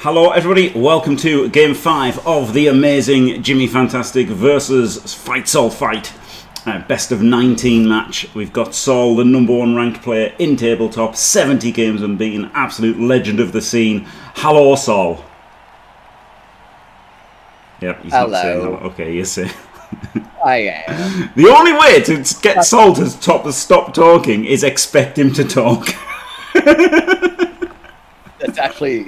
Hello everybody, welcome to Game 5 of the amazing Jimmy Fantastic versus Fight Saul Fight. Best of 19 match. We've got Saul, the #1 ranked player in tabletop, 70 games unbeaten, absolute legend of the scene. Hello Saul. Yep, he's hello. Not saying hello. Okay, you say. I am. The only way to get Saul to stop talking is expect him to talk.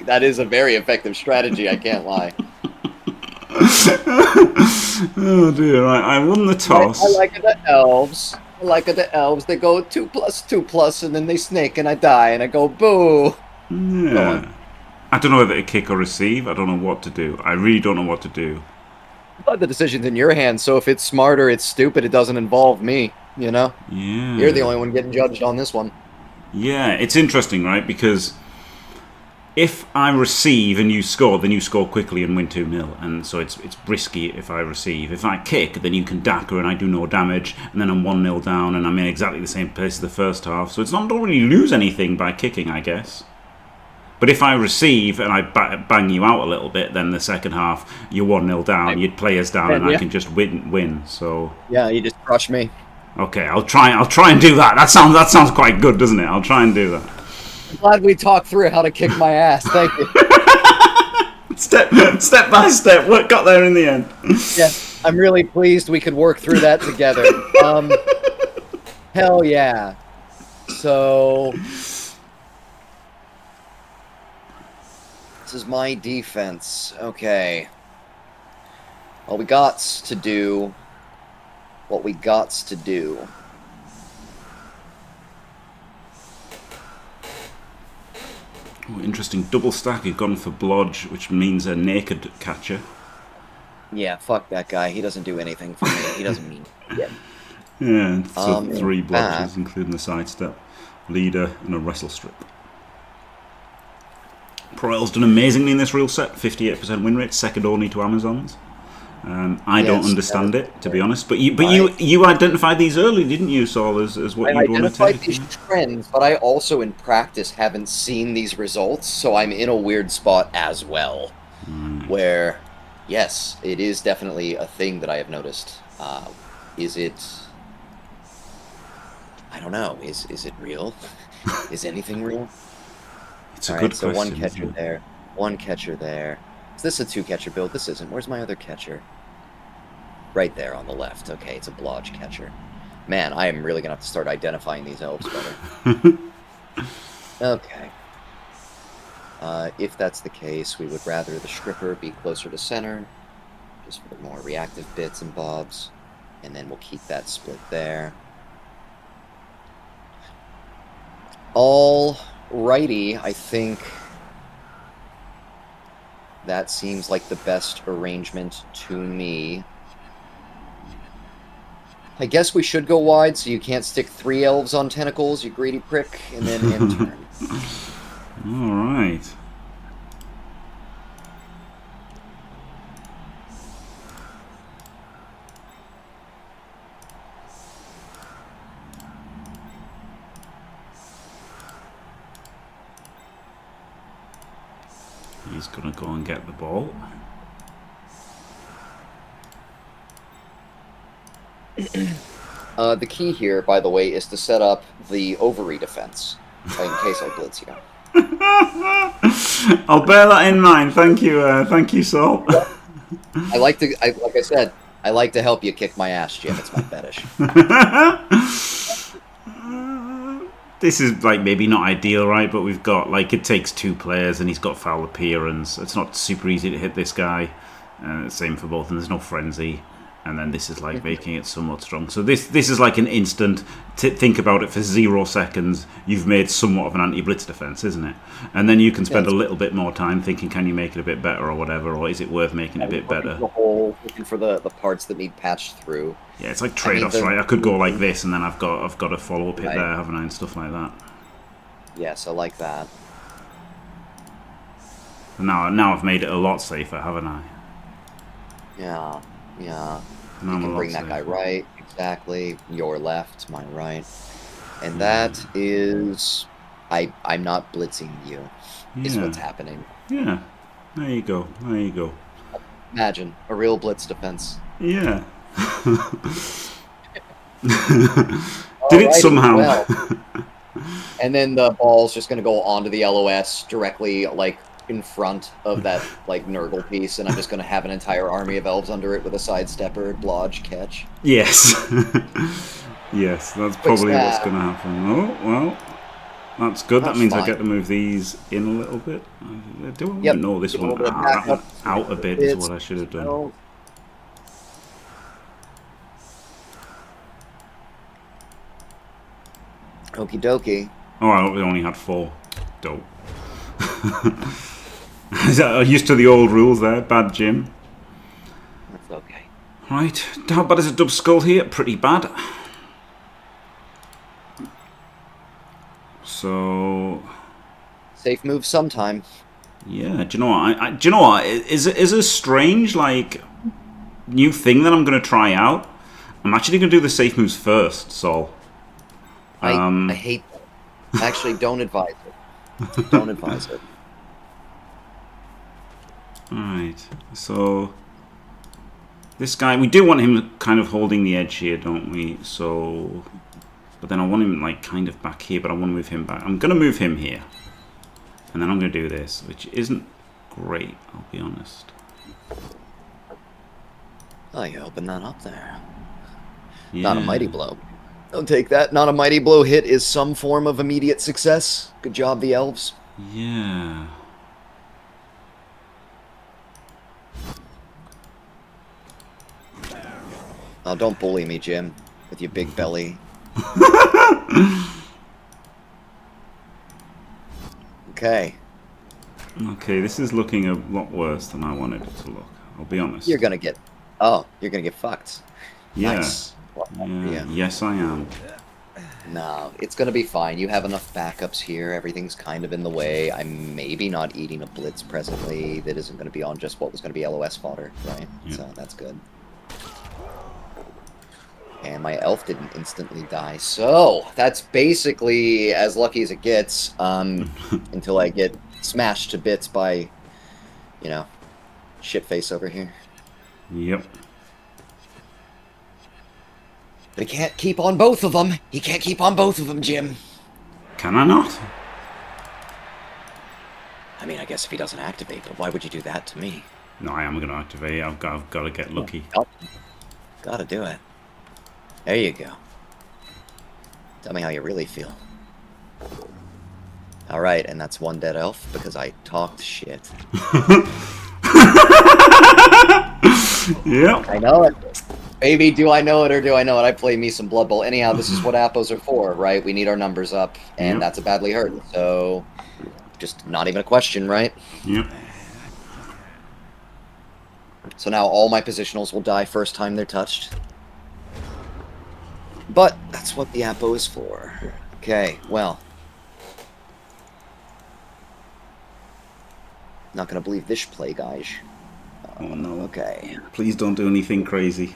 That is a very effective strategy, I can't lie. Oh dear, I won the toss. I like the elves. They go 2+2+, and then they snake, and I die, and I go boo. Yeah. I don't know whether to kick or receive. I don't know what to do. I really don't know what to do. But the decision's in your hands, so if it's smart or it's stupid, it doesn't involve me, you know? Yeah. You're the only one getting judged on this one. Yeah, it's interesting, right? Because if I receive and you score, then you score quickly and win 2-0. And so it's risky if I receive. If I kick, then you can dagger and I do no damage. And then I'm 1-0 down and I'm in exactly the same place as the first half. So it's not, don't really lose anything by kicking, I guess. But if I receive and I bang you out a little bit, then the second half, you're 1-0 down, you'd play us down, and I can just win. So yeah, you just crush me. Okay, I'll try and do that. That sounds quite good, doesn't it? I'll try and do that. I'm glad we talked through how to kick my ass. Thank you. Step by step, what got there in the end? Yeah, I'm really pleased we could work through that together. Hell yeah. So this is my defense. Okay. Well, we got to do what we got to do. Oh, interesting. Double stack. You've gone for Blodge, which means a naked catcher. Yeah, fuck that guy. He doesn't do anything for me. He doesn't mean shit. Yeah, so 3 Blodges, including the sidestep, leader, and a wrestle strip. Proel's done amazingly in this rule set. 58% win rate, second only to Amazons. I don't understand it, to be honest. But you identified these early, didn't you, Saul, as what you want to take? I identified these trends, but I also, in practice, haven't seen these results, so I'm in a weird spot as well. Where, yes, it is definitely a thing that I have noticed. Is it... I don't know. Is it real? Is anything real? It's a good question. So one catcher there. One catcher there. Is this a 2-catcher build? This isn't. Where's my other catcher? Right there on the left. Okay, it's a Blodge catcher. Man, I am really going to have to start identifying these elves better. Okay. If that's the case, we would rather the Stripper be closer to center, just for the more reactive bits and bobs. And then we'll keep that split there. Alrighty, I think that seems like the best arrangement to me. I guess we should go wide so you can't stick 3 elves on tentacles, you greedy prick, and then end turn. Alright. He's going to go and get the ball. The key here, by the way, is to set up the ovary defense, in case I blitz you. I'll bear that in mind. Thank you, Saul. like I said, I like to help you kick my ass, Jim. It's my fetish. This is like maybe not ideal, right? But we've got it takes 2 players, and he's got foul appearance. It's not super easy to hit this guy. Same for both, and there's no frenzy. And then this is making it somewhat strong. So this is like an instant. Think about it for 0 seconds. You've made somewhat of an anti-blitz defense, isn't it? And then you can spend a little bit more time thinking, can you make it a bit better or whatever, or is it worth making it a bit better? Looking for the parts that need patched through. Yeah, it's like trade-offs, right? I could go like this, and then I've got a follow-up hit there, haven't I, and stuff like that. Yes, I like that. Now I've made it a lot safer, haven't I? Yeah. You can bring that guy right, exactly. Your left, my right. And that is... I'm not blitzing you, is what's happening. Yeah. There you go. There you go. Imagine a real blitz defense. Yeah. Did it Alrighty, somehow? well. And then the ball's just going to go onto the LOS directly, like, in front of that, like, Nurgle piece, and I'm just going to have an entire army of elves under it with a sidestepper, blodge, catch. Yes. Yes, that's probably what's going to happen. Oh, well, that's good. That means I get to move these in a little bit. Do I know this one? Out a bit is what I should have done. Okie dokie. Oh, I only had 4. Dope. I'm used to the old rules there. Bad Jim. That's okay. Right. How bad is a dub skull here? Pretty bad. So... Safe move sometime. Yeah, do you know what? Do you know what? Is a strange, like, new thing that I'm going to try out. I'm actually going to do the safe moves first, so... I hate that. Actually, don't advise it. Don't advise it. Alright, so... This guy, we do want him kind of holding the edge here, don't we? So... But then I want him, like, kind of back here, but I want to move him back. I'm going to move him here. And then I'm going to do this, which isn't great, I'll be honest. Oh, you opened that up there. Yeah. Not a mighty blow. Don't take that. Not a mighty blow hit is some form of immediate success. Good job, the elves. Yeah. Oh, don't bully me, Jim, with your big belly. Okay. Okay, this is looking a lot worse than I wanted it to look. I'll be honest. You're gonna get... Oh, you're gonna get fucked. Yeah. Nice. Yeah. Yes, I am. No, it's gonna be fine. You have enough backups here. Everything's kind of in the way. I'm maybe not eating a blitz presently that isn't gonna be on just what was gonna be LOS fodder, right? Yeah. So that's good. And my elf didn't instantly die. So that's basically as lucky as it gets, until I get smashed to bits by, you know, shitface over here. Yep. But he can't keep on both of them. He can't keep on both of them, Jim. Can I not? I mean, I guess if he doesn't activate, but why would you do that to me? No, I am going to activate. I've got to get lucky. Gotta do it. There you go. Tell me how you really feel. Alright, and that's one dead elf because I talked shit. Yep. I know it. Baby, do I know it or do I know it? I play me some Blood Bowl. Anyhow, this is what appos are for, right? We need our numbers up, and that's a badly hurt. So, just not even a question, right? Yep. So now all my positionals will die first time they're touched. But that's what the Apo is for. Okay, well. Not gonna believe this play, guys. Oh no. Okay. Please don't do anything crazy.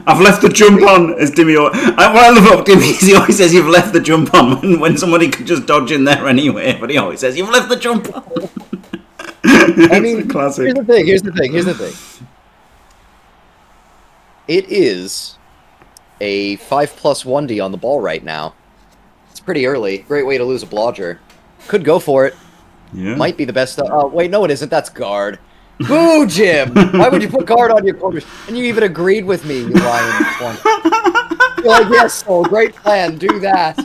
I've left the jump on, as Dimmy. What I love about Dimmy is he always says you've left the jump on when somebody could just dodge in there anyway, but he always says you've left the jump on. I mean, classic. Here's the thing. It is a 5+1D on the ball right now. It's pretty early. Great way to lose a blodger. Could go for it. Yeah. Might be the best. Oh, wait, no, it isn't. That's guard. Boo, Jim! Why would you put guard on your quarters? And you even agreed with me, you lying twunk. You're like, yes, Soul, great plan. Do that.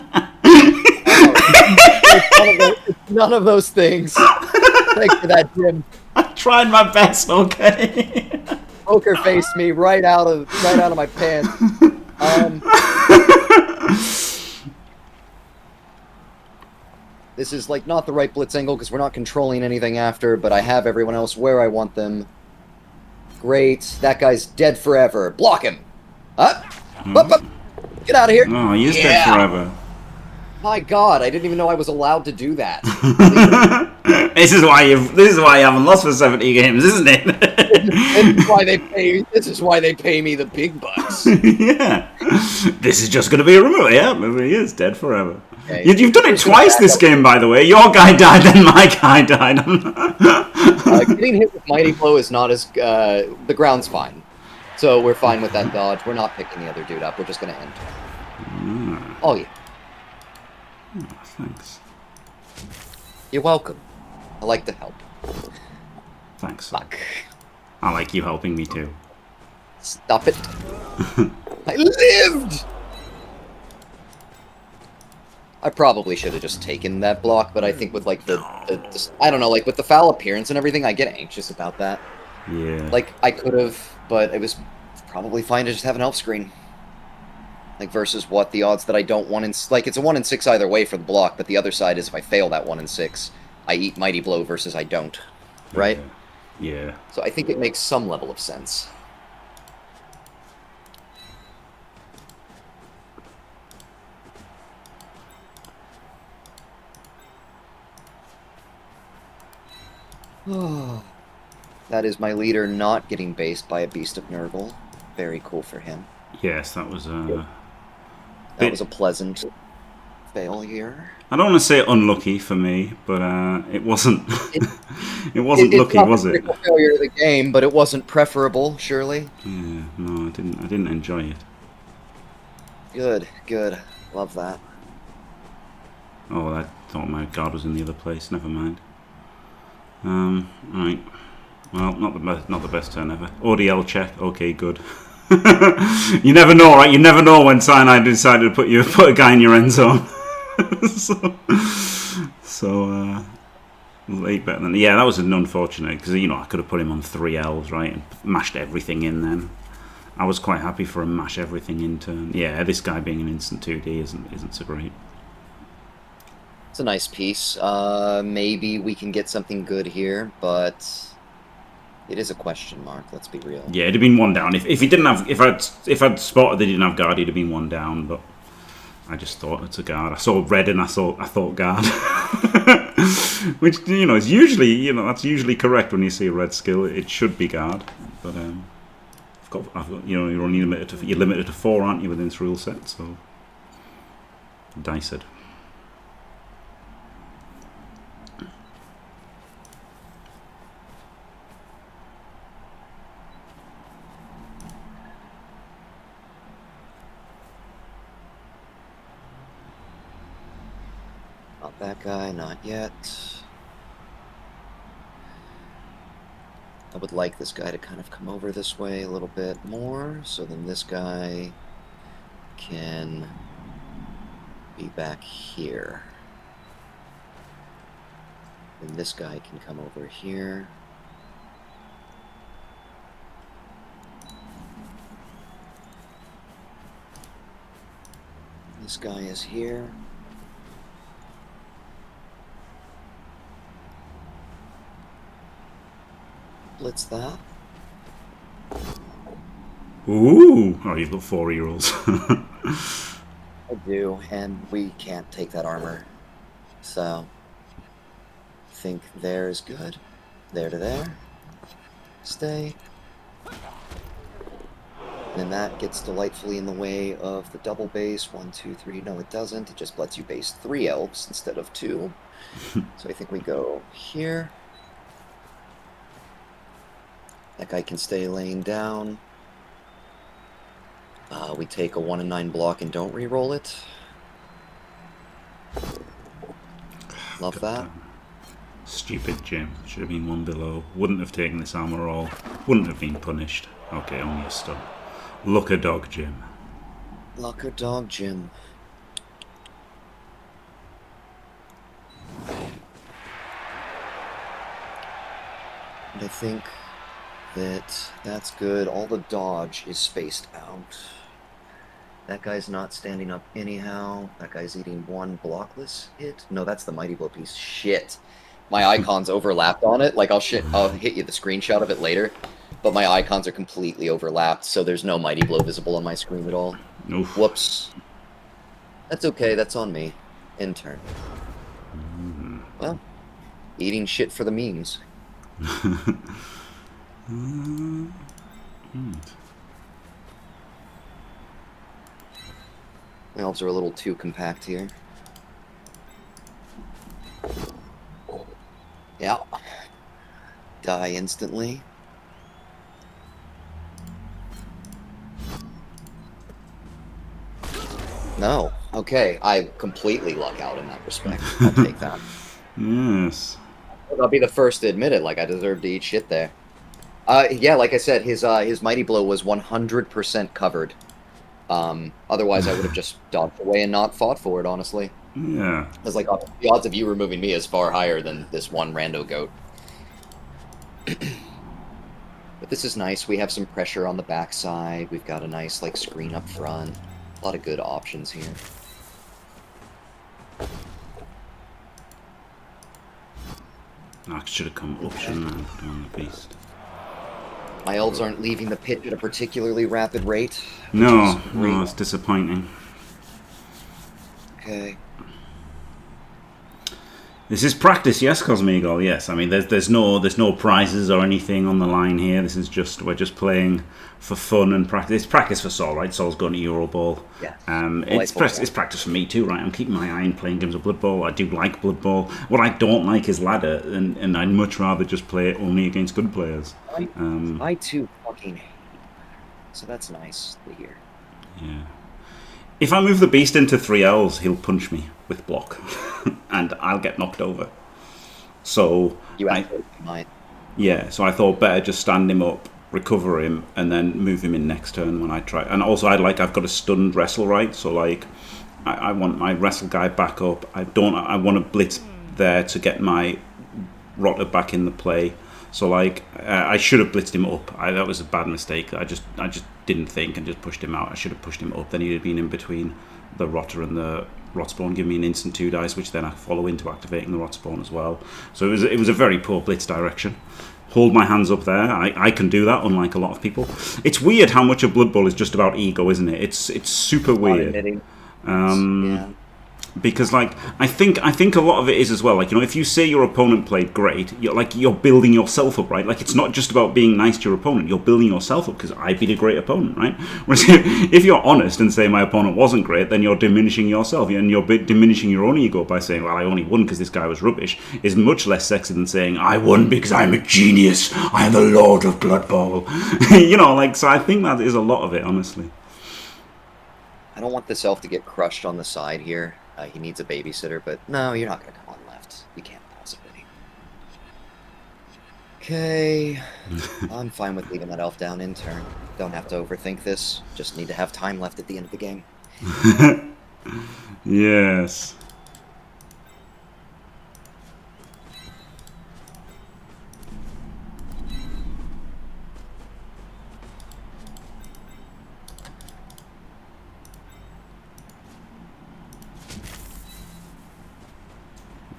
None of those things. Thanks for that, Jim. I tried my best. Okay. Poker faced me right out of my pants. This is like not the right blitz angle because we're not controlling anything after, but I have everyone else where I want them. Great. That guy's dead forever. Block him. Up. Get out of here. Oh, he is dead forever. My God, I didn't even know I was allowed to do that. This is why you haven't lost for 70 games, isn't it? This is why they pay me the big bucks. Yeah. This is just going to be a removal. Yeah, maybe he is dead forever. Okay. You've done it twice this game, by the way. Your guy died, then my guy died. Getting hit with Mighty Blow is not as... the ground's fine. So we're fine with that dodge. We're not picking the other dude up. We're just going to end turn. Oh, yeah. Oh, thanks. You're welcome. I like to help. Thanks. Fuck. I like you helping me too. Stop it. I lived! I probably should have just taken that block, but I think with, like, I don't know, like, with the foul appearance and everything, I get anxious about that. Yeah. Like, I could have, but it was probably fine to just have an elf screen. Like, versus what the odds that I don't 1 in... Like, it's a 1 in 6 either way for the block, but the other side is if I fail that 1 in 6, I eat Mighty Blow versus I don't. Right? Yeah. So I think it makes some level of sense. That is my leader not getting based by a Beast of Nurgle. Very cool for him. Yes, that was That was a pleasant failure. I don't want to say unlucky for me, but it wasn't. It wasn't lucky, was it? It's not a failure of the game, but it wasn't preferable, surely. Yeah, no, I didn't enjoy it. Good, good. Love that. Oh, I thought my guard was in the other place. Never mind. Right. Well, not the best turn ever. ODL check. Okay, good. You never know, right? You never know when Cyanide decided to put a guy in your end zone. so late better than... Yeah, that was an unfortunate, because, you know, I could have put him on 3 elves, right, and mashed everything in then. I was quite happy for a mash everything in turn. Yeah, this guy being an instant 2D isn't so great. It's a nice piece. Maybe we can get something good here, but it is a question mark. Let's be real. Yeah, it'd have been 1 down. If he didn't have, if I'd spotted they didn't have guard, he'd have been 1 down. But I just thought it's a guard. I saw red and I thought guard, which, you know, is usually, you know, that's usually correct when you see a red skill. It should be guard, but I've got, you know, you're only limited to 4, aren't you, within this rule set? So diced. Not that guy, not yet. I would like this guy to kind of come over this way a little bit more, so then this guy can be back here. And this guy can come over here. This guy is here. Blitz that. Ooh! Oh, you've got 4-year-olds. I do, and we can't take that armor. So, I think there is good. There to there. Stay. And that gets delightfully in the way of the double base. 1, 2, 3. No, it doesn't. It just lets you base 3 elves instead of 2. So I think we go here. That guy can stay laying down. We take a 1 in 9 block and don't re-roll it. Love that. Stupid Jim. Should have been 1 below. Wouldn't have taken this armor roll. Wouldn't have been punished. Okay, only a stun. Luck a dog, Jim. Luck a dog, Jim. And I think that's good. All the dodge is spaced out. That guy's not standing up anyhow. That guy's eating 1 blockless hit. No, that's the Mighty Blow piece. Shit. My icons overlapped on it. Like, I'll hit you the screenshot of it later. But my icons are completely overlapped, so there's no Mighty Blow visible on my screen at all. Oof. Whoops. That's okay. That's on me. In turn. Well, eating shit for the memes. The elves are a little too compact here. Yeah. Die instantly. No. Okay, I completely luck out in that respect. I'll take that. Yes. I'll be the first to admit it. Like, I deserve to eat shit there. Yeah, like I said, his mighty blow was 100% covered. Otherwise, I would have just dodged away and not fought for it, honestly. Yeah. Because, like, the odds of you removing me is far higher than this one rando goat. But this is nice. We have some pressure on the backside. We've got a nice, like, screen up front. A lot of good options here. I should have come up, shouldn't I? Put on the beast. My elves aren't leaving the pitch at a particularly rapid rate. No, no, it's disappointing. Okay. This is practice, yes, Cosmigal. Yes, I mean there's no prizes or anything on the line here. This is just we're just playing for fun and practice. It's practice for Sol, right? Sol's going to Eurobowl. Yeah. It's practice for me too, right? I'm keeping my eye on playing games of Blood Bowl. I do like Blood Bowl. What I don't like is ladder, and I'd much rather just play it only against good players. I too fucking hate ladder, so that's nice to hear. Yeah. If I move the beast into 3 Ls, he'll punch me with block, and I'll get knocked over. So You actually might. Yeah, so I thought better just stand him up, recover him, and then move him in next turn when I try. And also, I've got a stunned wrestle, right? So like, I want my wrestle guy back up. I want to blitz there to get my rotter back in the play. So like, I should have blitzed him up. That was a bad mistake. I just didn't think and just pushed him out. I should have pushed him up. Then he'd have been in between the rotter and the rot spawn, give me an instant 2 dice, which then I follow into activating the rot spawn as well. So it was a very poor blitz direction. Hold my hands up there. I can do that, unlike a lot of people. It's weird how much of Blood Bowl is just about ego, isn't it? It's super weird. Yeah. Because like I think a lot of it is as well, like, you know, if you say your opponent played great, you're building yourself up, right? Like, it's not just about being nice to your opponent, you're building yourself up because I beat a great opponent, right? Whereas if you're honest and say my opponent wasn't great, then you're diminishing yourself and you're diminishing your own ego by saying, well, I only won because this guy was rubbish, is much less sexy than saying I won because I'm a genius, I am the Lord of Blood Bowl. You know, like, so I think that is a lot of it, honestly. I don't want this elf to get crushed on the side here. He needs a babysitter, but no, you're not going to come on left. You can't possibly. Okay. I'm fine with leaving that elf down in turn. Don't have to overthink this. Just need to have time left at the end of the game. Yes.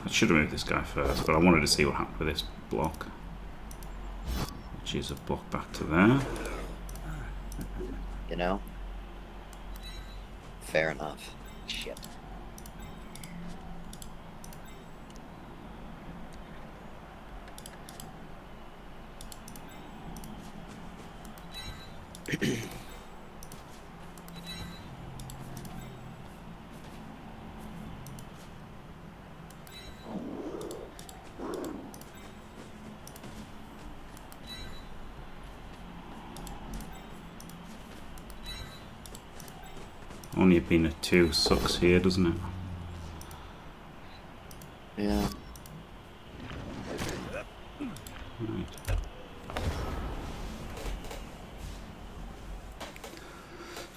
I should have moved this guy first, but I wanted to see what happened with this block. Which is a block back to there. You know? Fair enough. Shit. Only being a 2 sucks here, doesn't it? Yeah. Right.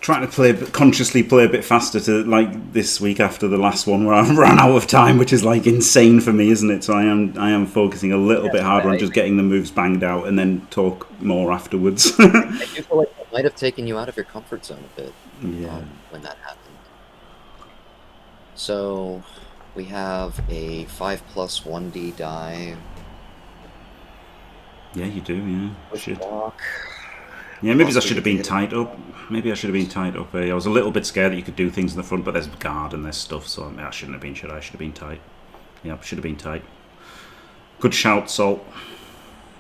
Trying to consciously play a bit faster to, like, this week after the last one where I ran out of time, which is like insane for me, isn't it? So I am focusing a little bit harder on just getting the moves banged out and then talk more afterwards. I do feel like it might have taken you out of your comfort zone a bit. Yeah. When that happened. So we have a 5+ 1d die. Yeah, you do, yeah. Shit. Block. Yeah, maybe I should have been tied up. Maybe I should have been tied up. I was a little bit scared that you could do things in the front, but there's guard and there's stuff, so I shouldn't have been, should I? I should have been tight. Yeah, should have been tight. Good shout, Salt.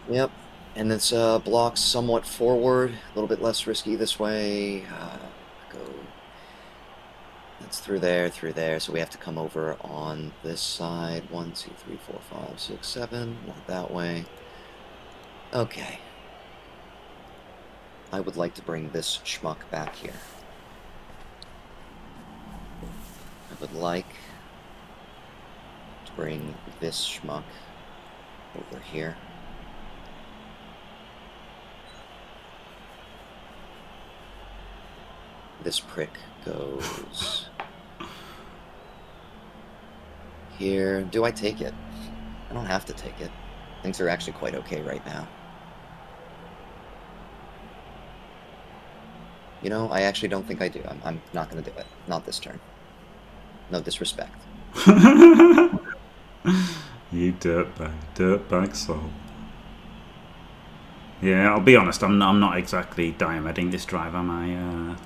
Yep. And this blocks somewhat forward, a little bit less risky this way. Go That's through there, so we have to come over on this side. 1, 2, 3, 4, 5, 6, 7. Not that way. Okay. I would like to bring this schmuck back here. I would like to bring this schmuck over here. This prick goes here. Do I take it? I don't have to take it. Things are actually quite okay right now. You know, I actually don't think I do. I'm not going to do it. Not this turn. No disrespect. You dirtbag soul. Yeah, I'll be honest. I'm not exactly diameding this drive, am I?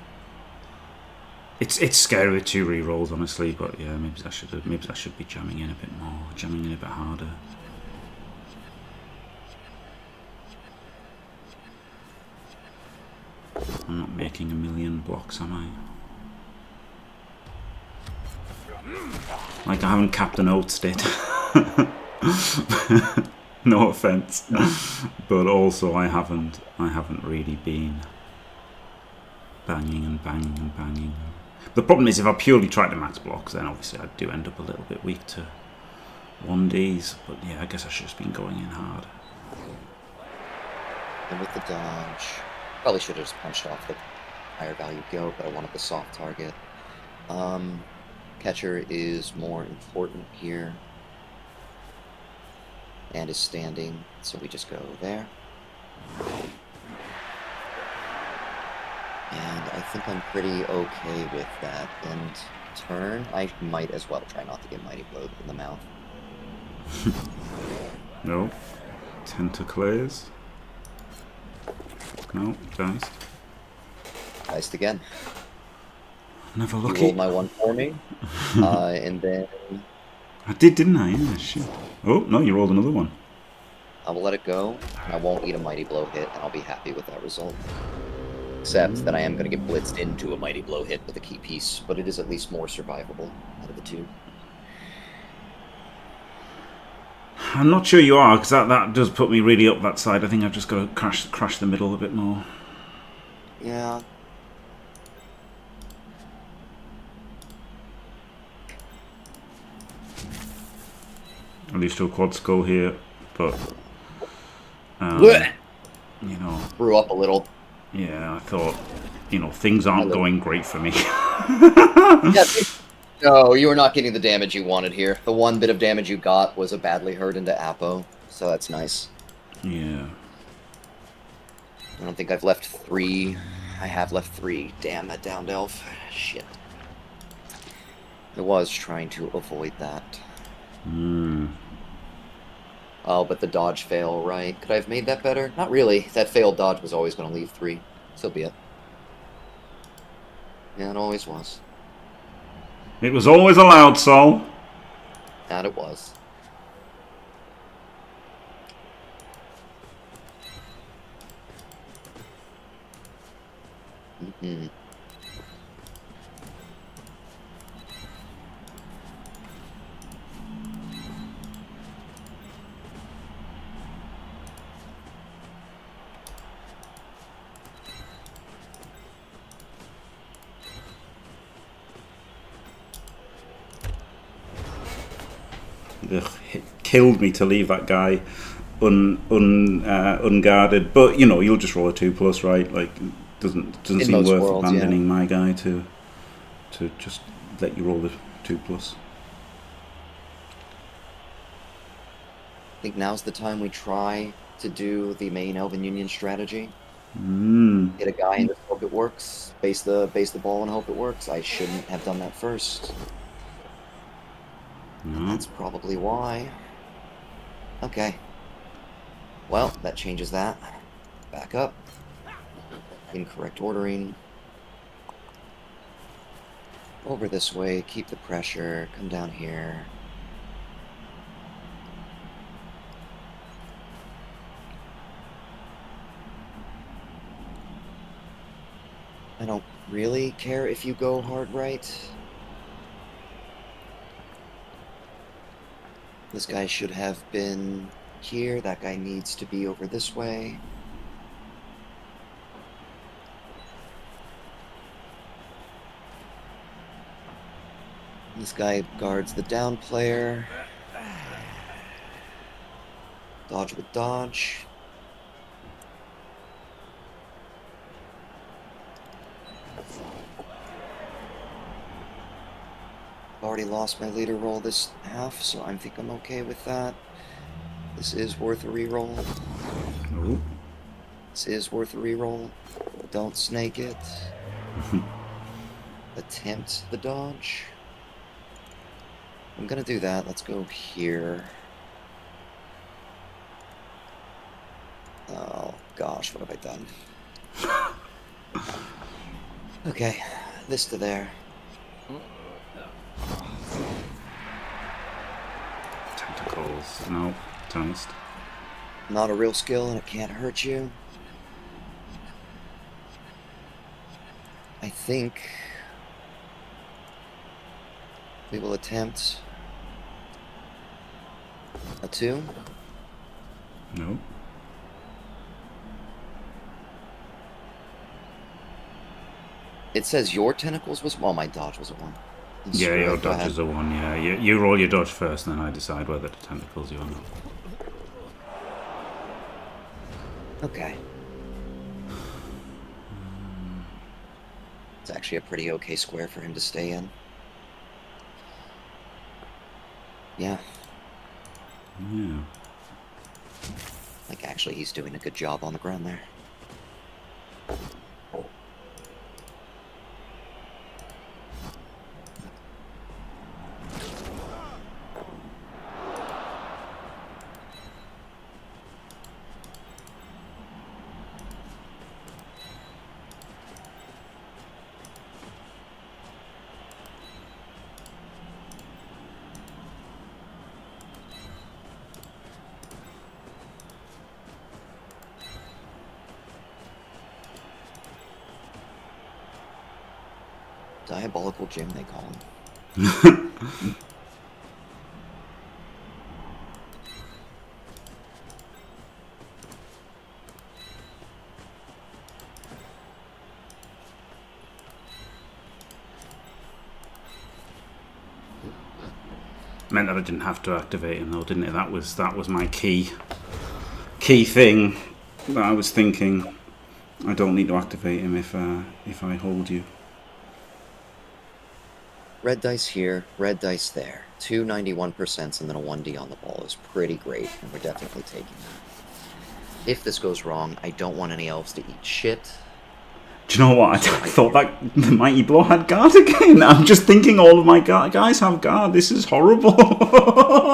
It's scary with 2 rerolls, honestly. But yeah, maybe I should be jamming in a bit more, jamming in a bit harder. I'm not making a million blocks, am I? Like I haven't Captain Oates did. No offense, but also I haven't really been banging and banging and banging. The problem is if I purely try to max blocks, then obviously I do end up a little bit weak to 1Ds. But yeah, I guess I should have just been going in hard. And with the dodge, probably should have just punched off the higher value goat, but I wanted the soft target. Catcher is more important here. And is standing, so we just go there. And I think I'm pretty okay with that end turn. I might as well try not to get Mighty Blow in the mouth. No. Tentacles. No, diced. Diced again. Never You lucky. rolled my 1 for me. And then... I did, didn't I? Yeah, shit. Oh, no, you rolled another one. I will let it go, and I won't eat a Mighty Blow hit, and I'll be happy with that result. Except that I am going to get blitzed into a Mighty Blow hit with a key piece, but it is at least more survivable out of the 2. I'm not sure you are, because that does put me really up that side. I think I've just got to crash the middle a bit more. Yeah. At least to a quad skull here, but you know, Grew up a little. Yeah, I thought, you know, things aren't going great for me. Yeah, no, you were not getting the damage you wanted here. The 1 bit of damage you got was a badly hurt into Apo, so that's nice. Yeah. I don't think I've left 3. I have left 3. Damn, that downed elf. Shit. I was trying to avoid that. Oh, but the dodge fail, right? Could I have made that better? Not really. That failed dodge was always going to leave 3. So be it. Yeah, it always was. It was always allowed, Sol. That it was. Ugh, it killed me to leave that guy unguarded. But you know, you'll just roll a 2+, right? Like, doesn't seem worth abandoning my guy to just let you roll the 2+. I think now's the time we try to do the main Elven Union strategy. Hit a guy and just hope it works. Base the ball and hope it works. I shouldn't have done that first. And that's probably why. Okay. Well, that changes that. Back up. Incorrect ordering. Over this way, keep the pressure, come down here. I don't really care if you go hard right. This guy should have been here. That guy needs to be over this way. This guy guards the down player. Dodge with dodge. Already lost my leader roll this half, so I think I'm okay with that. This is worth a reroll. Ooh. This is worth a reroll. Don't snake it. Attempt the dodge. I'm gonna do that. Let's go here. Oh gosh, what have I done? Okay, this to there. Tentacles. No. Toast. Not a real skill and it can't hurt you. I think we will attempt a 2. No. It says your tentacles was... Well, my dodge was a 1. Yeah, your dodge is a 1, yeah. You roll your dodge first, and then I decide whether to tentacles you or not. Okay. It's actually a pretty okay square for him to stay in. Yeah. Yeah. Like, actually, he's doing a good job on the ground there. Diabolical Jim, they call him. Meant that I didn't have to activate him though, didn't it? That was my key thing that I was thinking. I don't need to activate him if I hold you. Red dice here, red dice there. 2 91% and then a 1D on the ball is pretty great, and we're definitely taking that. If this goes wrong, I don't want any elves to eat shit. Do you know what? I thought that the Mighty Blow had guard again. I'm just thinking all of my guys have guard. This is horrible.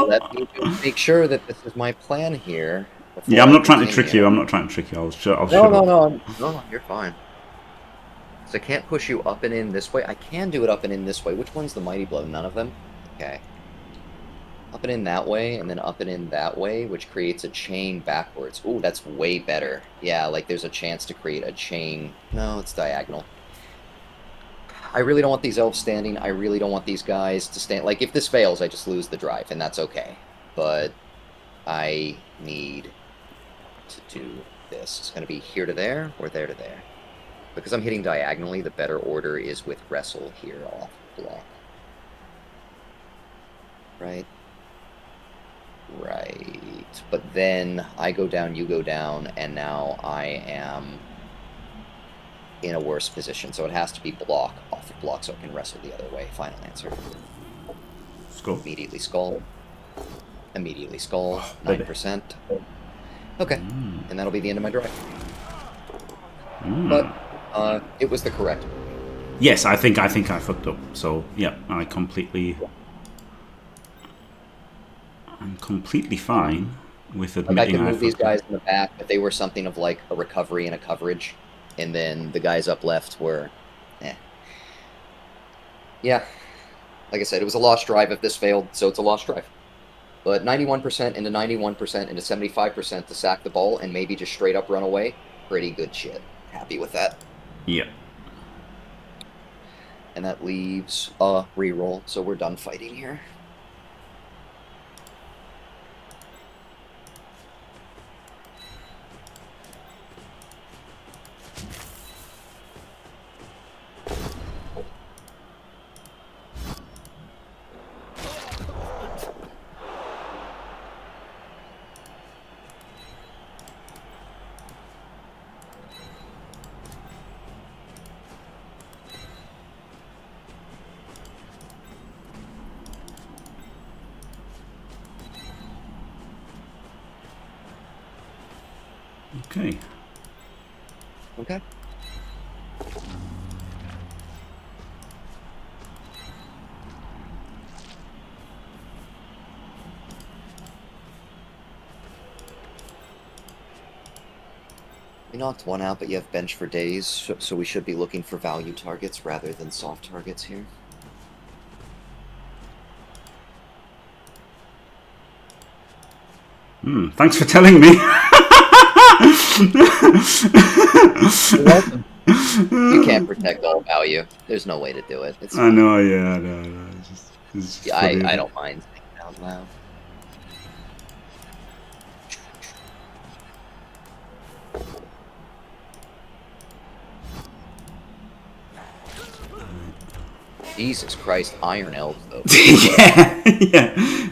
Let me just make sure that this is my plan here. Yeah, I'm not trying to trick you. I'm not trying to trick you. I'll shut up. No, you're fine. So I can't push you up and in this way. I can do it up and in this way. Which one's the Mighty Blow? None of them? Okay. Up and in that way, and then up and in that way, which creates a chain backwards. Ooh, that's way better. Yeah, like there's a chance to create a chain. No, it's diagonal. I really don't want these elves standing. I really don't want these guys to stand. Like, if this fails, I just lose the drive, and that's okay. But I need to do this. It's going to be here to there, or there to there. Because I'm hitting diagonally, the better order is with wrestle here off block. Right? Right. But then I go down, you go down, and now I am in a worse position. So it has to be block off the block so I can wrestle the other way. Final answer. Skull. Immediately skull. Immediately skull. 9%. Okay. And that'll be the end of my drive. But it was the correct. Yes, I think I fucked up. So yeah, I'm completely fine with admitting like I could move these guys in the back, but they were something of like a recovery and a coverage, and then the guys up left were, yeah. Like I said, it was a lost drive if this failed, so it's a lost drive. But 91% into 91% into 75% to sack the ball and maybe just straight up run away, pretty good shit. Happy with that. Yeah. And that leaves a reroll, so we're done fighting here. Okay. Okay. We knocked one out, but you have bench for days, so we should be looking for value targets rather than soft targets here. Thanks for telling me. You're welcome. You can't protect all value. There's no way to do it. It's I know, yeah, I know. It's just yeah, funny, I isn't don't it? mind saying it out loud. Jesus Christ, Iron Elves, though.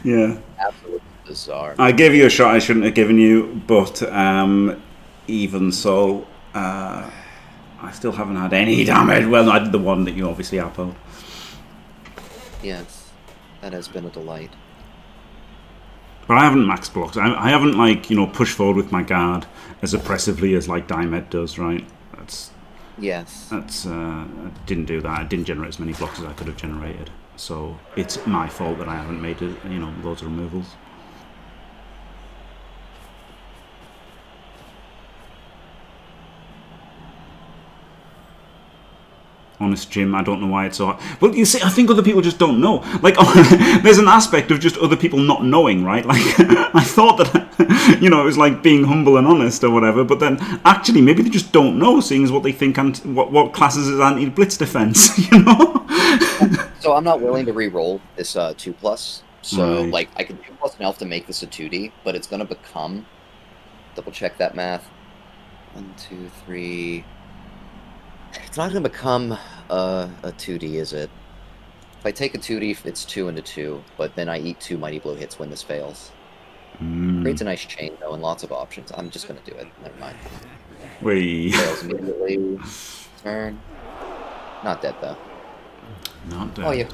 yeah. Absolutely bizarre. I gave you a shot I shouldn't have given you, but even so, I still haven't had any damage. Well, I did the one that you obviously appoed. Yes, that has been a delight. But I haven't max blocks. I haven't, like, pushed forward with my guard as oppressively as, like, Diemed does, right? Yes. I didn't do that. I didn't generate as many blocks as I could have generated. So it's my fault that I haven't made, loads of removals. Honest Jim, I don't know why it's so hard. Well, you see, I think other people just don't know. Like, there's an aspect of just other people not knowing, right? Like, I thought that, it was like being humble and honest or whatever, but then actually maybe they just don't know, seeing as what they think what classes as anti-blitz defense, So I'm not willing to re-roll this 2+. So, Right. like, I can 2+ an elf to make this a 2D, but it's going to become... Double check that math. 1, 2, 3... It's not going to become a 2D, is it? If I take a 2D, it's 2 into 2, but then I eat 2 Mighty Blow hits when this fails. Creates a nice chain, though, and lots of options. I'm just going to do it. Never mind. Wait. Fails immediately. Turn. Not dead, though. Not dead. Oh, yeah.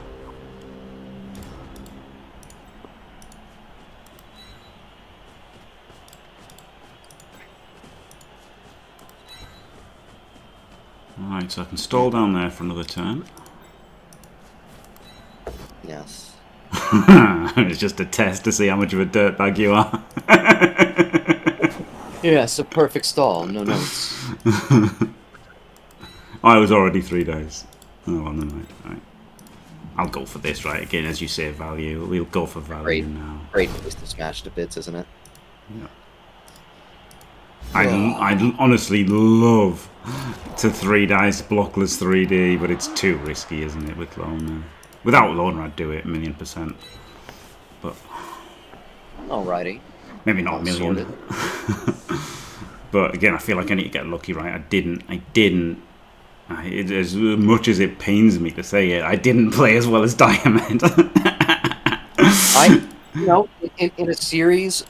Alright, so I can stall down there for another turn. Yes. It's just a test to see how much of a dirtbag you are. Yes, a perfect stall. No notes. I was already 3 days. Oh, well, never mind. Right. I'll go for this, right? Again, as you say, value. We'll go for value now. Great place to smash to bits, isn't it? Yeah. I'd honestly love to 3 dice blockless 3D, but it's too risky, isn't it, with Loner? Without Loner, I'd do it 1,000,000%. But alrighty. Maybe not 1,000,000. But again, I feel like I need to get lucky, right? I didn't. As much as it pains me to say it, I didn't play as well as Diemed. In a series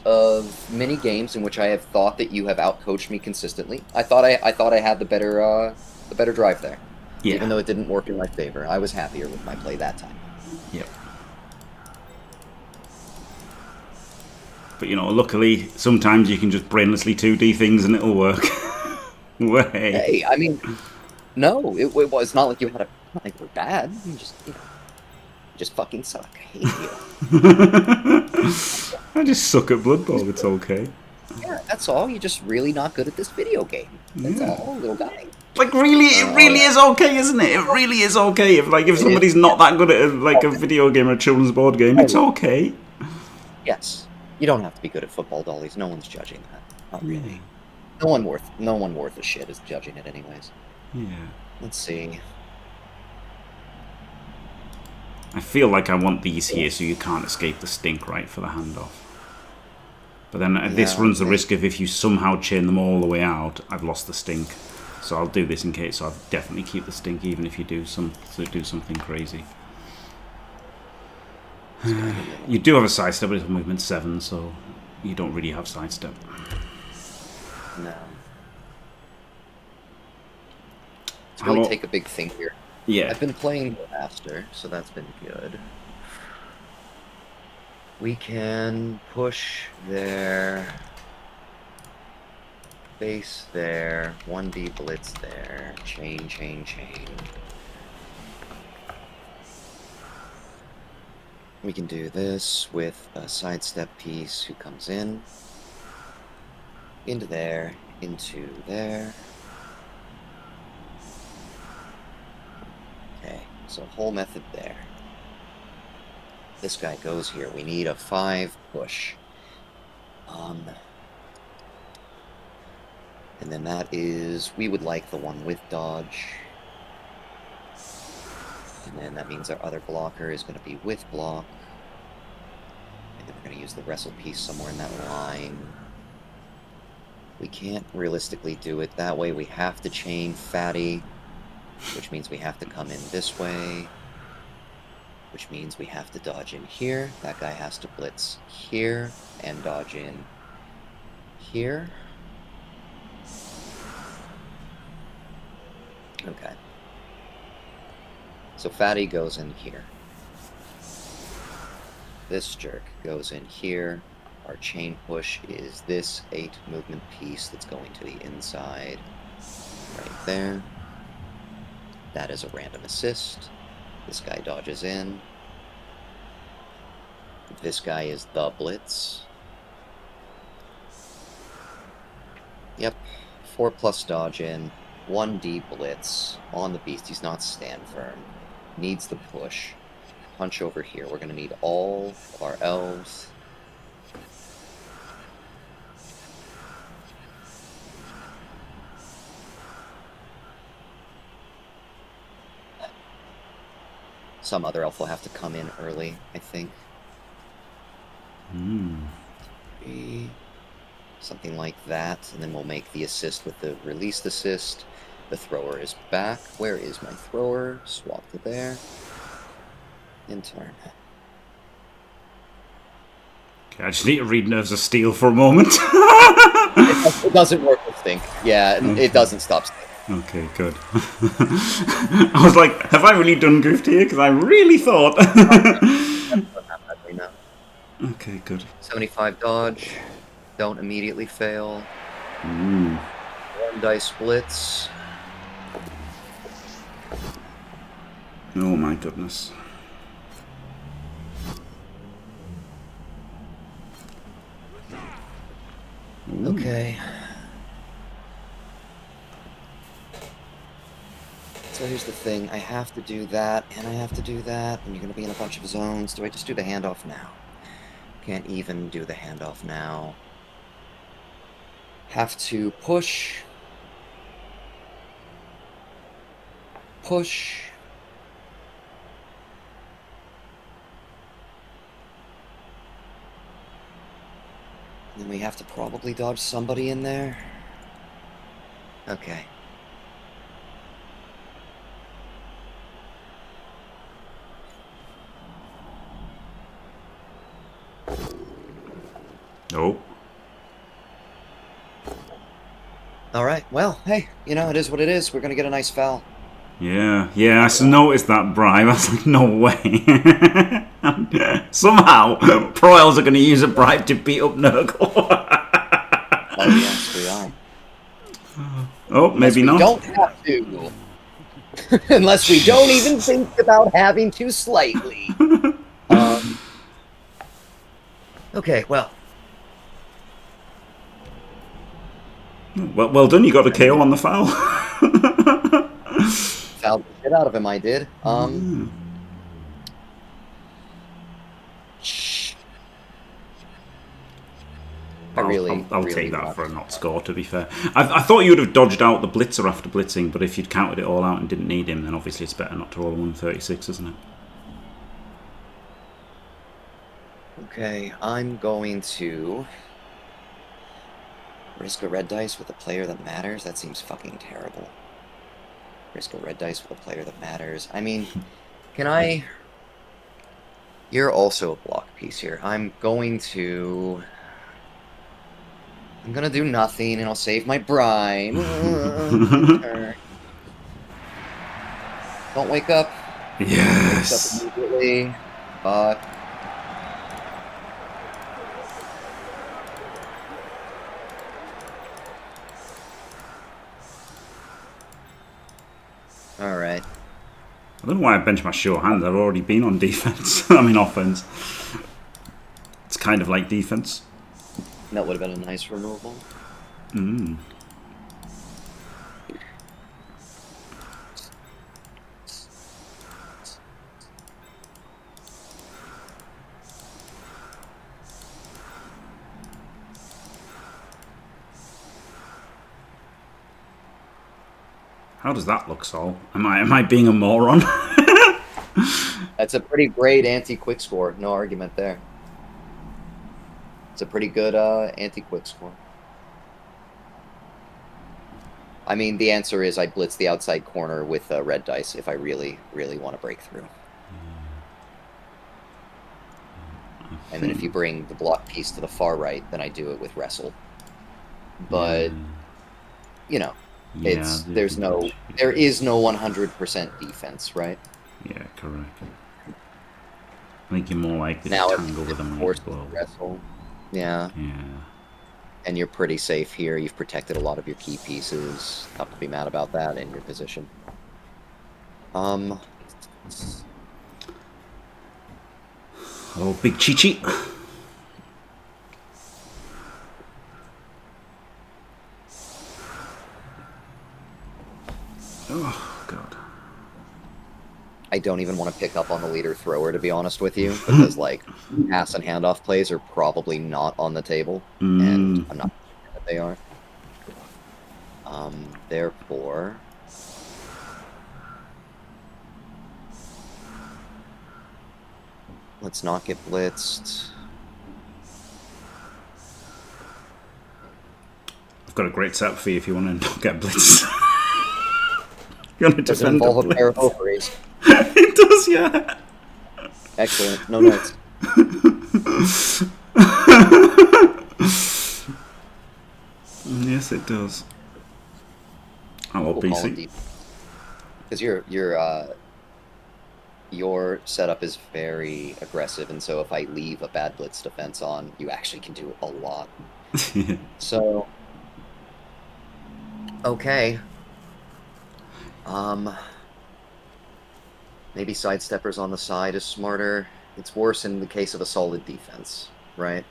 of mini games in which I have thought that you have outcoached me consistently, I thought I had the better drive there. Yeah. Even though it didn't work in my favor, I was happier with my play that time. Yep. But luckily, sometimes you can just brainlessly 2D things and it'll work. Hey, I mean, no, it was not like you had not like we're bad. You just fucking suck. I hate you. I just suck at Blood Bowl. It's okay. Yeah, that's all. You're just really not good at this video game. That's all, little guy. Like, really, it really is okay, isn't it? It really is okay. If somebody's not that good at a video game or a children's board game, it's okay. Yes. You don't have to be good at football dollies. No one's judging that. Not really. No one worth a shit is judging it anyways. Yeah. Let's see. I feel like I want these here so you can't escape the stink, right, for the handoff. But then this runs the risk of if you somehow chain them all the way out, I've lost the stink. So I'll do this in case, so I'll definitely keep the stink even if you do something crazy. You do have a sidestep, but it's movement 7, so you don't really have sidestep. No. Let's really take a big thing here. Yeah. I've been playing faster, so that's been good. We can push there. base there, 1D blitz there, chain. We can do this with a sidestep piece who comes in, into there, into there. Okay, so whole method there. This guy goes here. We need a 5 push. And then that is, we would like the one with dodge. And then that means our other blocker is going to be with block. And then we're going to use the wrestle piece somewhere in that line. We can't realistically do it that way. We have to chain Fatty, which means we have to come in this way, which means we have to dodge in here. That guy has to blitz here and dodge in here. Okay. So Fatty goes in here. This jerk goes in here. Our chain push is this 8 movement piece that's going to the inside right there. That is a random assist. This guy dodges in. This guy is the blitz. Yep. 4+ dodge in. 1D blitz on the beast. He's not stand firm. Needs the push. Punch over here. We're going to need all of our elves. Some other elf will have to come in early, I think. Something like that. And then we'll make the assist with the released assist. The thrower is back. Where is my thrower? Swap to there. In turn. Okay, I just need to read Nerves of Steel for a moment. It doesn't work with Stink. Yeah, Okay. It doesn't stop Stink. Okay, good. I was like, have I really done goofed here? Because I really thought. Okay, good. 75 dodge. Don't immediately fail. 1 dice blitz. Oh my goodness. Okay. So here's the thing. I have to do that, and I have to do that, and you're going to be in a bunch of zones. Do I just do the handoff now? Can't even do the handoff now. Have to push. Push. And then we have to probably dodge somebody in there. Okay. Oh. All right. Well, hey, you know, it is what it is. We're going to get a nice foul. Yeah, I noticed that bribe. I was like, no way. Somehow, Proyals are going to use a bribe to beat up Nurgle. Oh, yes, we are. Oh, maybe not. We don't have to. Unless we don't even think about having to slightly. Okay, well. Well done, you got a KO on the foul. Fouled the shit out of him, I did. I'll take that for a not score, to be fair. I thought you would have dodged out the blitzer after blitzing, but if you'd counted it all out and didn't need him, then obviously it's better not to roll 136, isn't it? Okay, I'm going to risk a red dice with a player that matters. That seems fucking terrible. Risk a red dice with a player that matters. I mean, can I... You're also a block piece here. I'm gonna do nothing, and I'll save my brine. Don't wake up. Yes. Wakes up immediately. But... All right. I don't know why I bench my sure hand. I've already been on defense. I mean offense. It's kind of like defense. That would have been a nice removal. Mm. How does that look, Sol? Am I being a moron? That's a pretty great anti-quick score. No argument there. It's a pretty good anti-quick score. I mean, the answer is I'd blitz the outside corner with red dice if I really, really want to break through. And then if you bring the block piece to the far right, then I do it with wrestle. But, you know, Yeah, there is no 100% defense, right? Yeah, correct. I think you're more like this Now tangle with them forced as well. wrestle. Yeah. Yeah. And you're pretty safe here. You've protected a lot of your key pieces. Tough to be mad about that in your position. Oh, big Chi-Chi. Oh, God. I don't even want to pick up on the leader thrower, to be honest with you, because, like, pass and handoff plays are probably not on the table, and I'm not sure that they are. Therefore... let's not get blitzed. I've got a great setup for you if you want to not get blitzed. You want to Does it defend involve a a pair of blitz? ovaries? It does, yeah. Excellent. No notes. Yes, it does. I love BC. Because your setup is very aggressive, and so if I leave a bad blitz defense on, you actually can do a lot. Yeah. So, okay. Maybe sidesteppers on the side is smarter. It's worse in the case of a solid defense, right?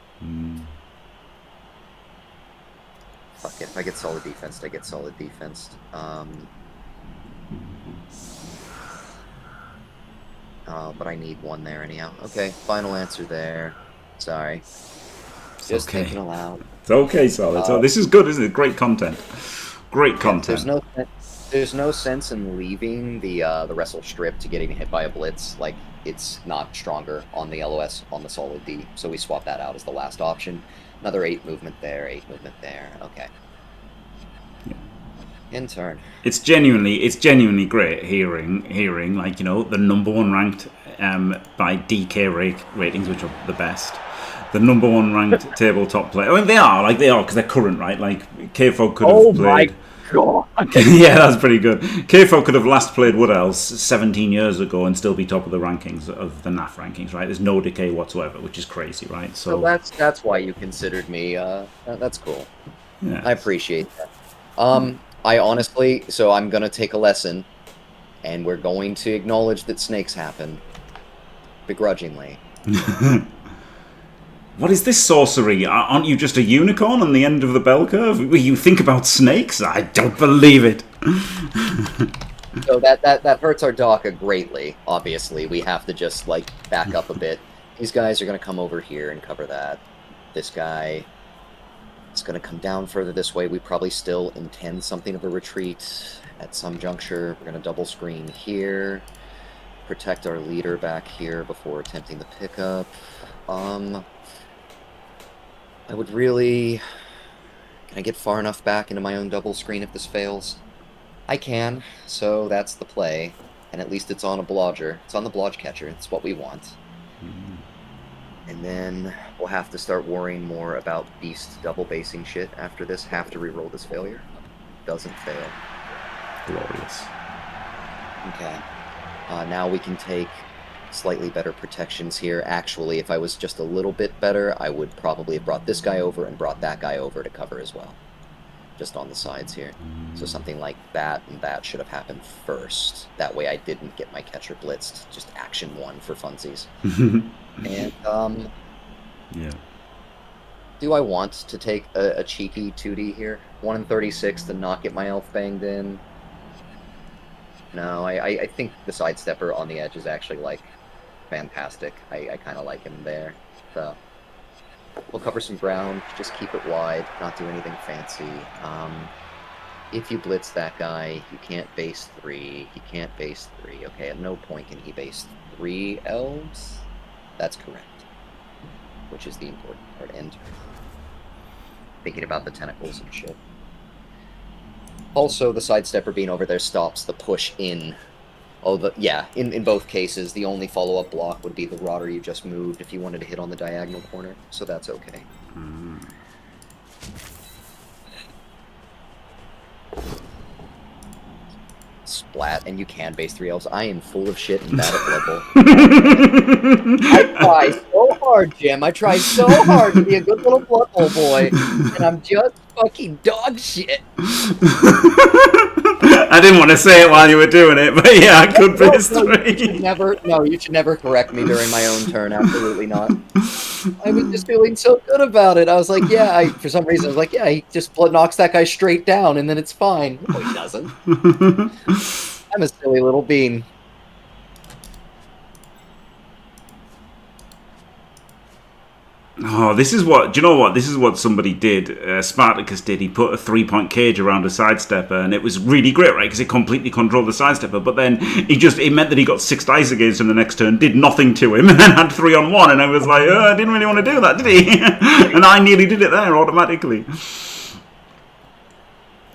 Fuck it. If I get solid defense, I get solid defense. But I need one there anyhow. Okay, final answer there. Sorry. Just okay. thinking aloud. It's okay, Sol. This is good, isn't it? Great content. Great content. There's no sense in leaving the wrestle strip to getting hit by a blitz. Like, it's not stronger on the LOS on the solid D, so we swap that out as the last option. Another 8 movement there, 8 movement there. Okay. Yeah. In turn. It's genuinely great hearing like, you know, the number one ranked by DK ratings, which are the best. The number one ranked tabletop player. I mean, they are because they're current, right? Like K-Folk could have played. God. Yeah, that's pretty good. K-Folk could have last played Wood Else 17 years ago and still be top of the rankings of the NAF rankings, right? There's no decay whatsoever, which is crazy, right? So that's why you considered me. That's cool. Yeah. I appreciate that. I honestly, so I'm gonna take a lesson, and we're going to acknowledge that snakes happen, begrudgingly. What is this sorcery? Aren't you just a unicorn on the end of the bell curve? You think about snakes? I don't believe it. So that hurts our Daka greatly, obviously. We have to just, like, back up a bit. These guys are going to come over here and cover that. This guy is going to come down further this way. We probably still intend something of a retreat at some juncture. We're going to double screen here. Protect our leader back here before attempting the pickup. I would really... Can I get far enough back into my own double screen if this fails? I can, so that's the play. And at least it's on a blodger. It's on the blodge catcher. It's what we want. And then we'll have to start worrying more about beast double basing shit after this. Have to reroll this failure. Doesn't fail. Glorious. Okay. Now we can take slightly better protections here. Actually, if I was just a little bit better, I would probably have brought this guy over and brought that guy over to cover as well. just on the sides here. So something like that and that should have happened first. That way I didn't get my catcher blitzed. Just action 1 for funsies. And, yeah. do I want to take a cheeky 2D here? 1 in 36 to not get my elf banged in? No, I think the sidestepper on the edge is actually, like, fantastic. I kind of like him there. So, we'll cover some ground, just keep it wide, not do anything fancy. If you blitz that guy, you can't base 3. He can't base 3. Okay, at no point can he base 3 elves. That's correct. Which is the important part. Enter. Thinking about the tentacles and shit. Also, the sidestepper being over there stops the push in. Oh, yeah, in both cases, the only follow-up block would be the rotter you just moved if you wanted to hit on the diagonal corner, so that's okay. Splat, and you can base 3 elves. I am full of shit and bad at Blood Bowl. I try so hard, Jim. I try so hard to be a good little Blood Bowl boy, and I'm just fucking dog shit. I didn't want to say it while you were doing it, but yeah, I could base 3. You should never correct me during my own turn. Absolutely not. I was just feeling so good about it. I was like, yeah, for some reason, I was like, yeah, he just knocks that guy straight down, and then it's fine. No, he doesn't. I'm a silly little bean. Oh, this is what... Do you know what? This is what somebody did. Spartacus did. He put a 3-point cage around a sidestepper, and it was really great, right? Because it completely controlled the sidestepper. But then it meant that he got 6 dice against him the next turn, did nothing to him, and then had 3-on-1. And I was like, I didn't really want to do that, did he? And I nearly did it there automatically.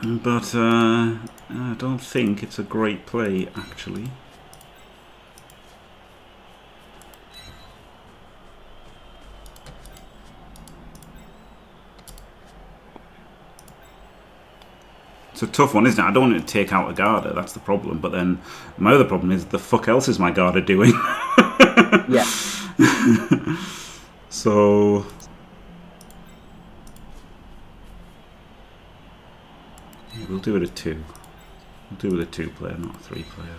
But I don't think it's a great play, actually. It's a tough one, isn't it? I don't want to take out a Garda, that's the problem. But then my other problem is, the fuck else is my Garda doing? Yeah. So... yeah, we'll do it at 2. We'll do it with a 2-player, not a 3-player.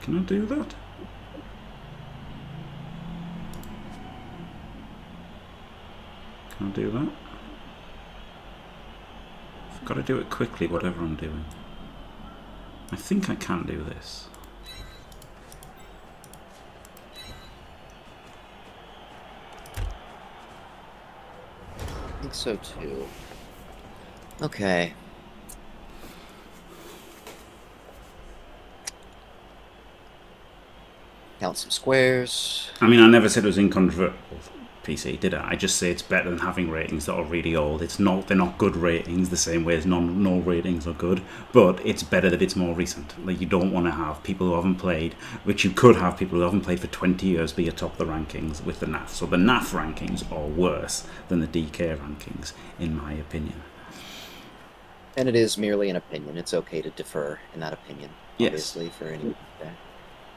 Can I do that? Can I do that? I've got to do it quickly, whatever I'm doing. I think I can do this. I think so too. Okay. Count some squares. I mean, I never said it was incontrovertible, PC, did I? I just say it's better than having ratings that are really old. It's not, they're not good ratings the same way as no ratings are good, but it's better that it's more recent. Like, you don't want to have people who haven't played, which you could have people who haven't played for 20 years be atop the rankings with the NAF. So the NAF rankings are worse than the DK rankings, in my opinion. And it is merely an opinion. It's okay to defer in that opinion. Yes. Obviously, for any... Okay.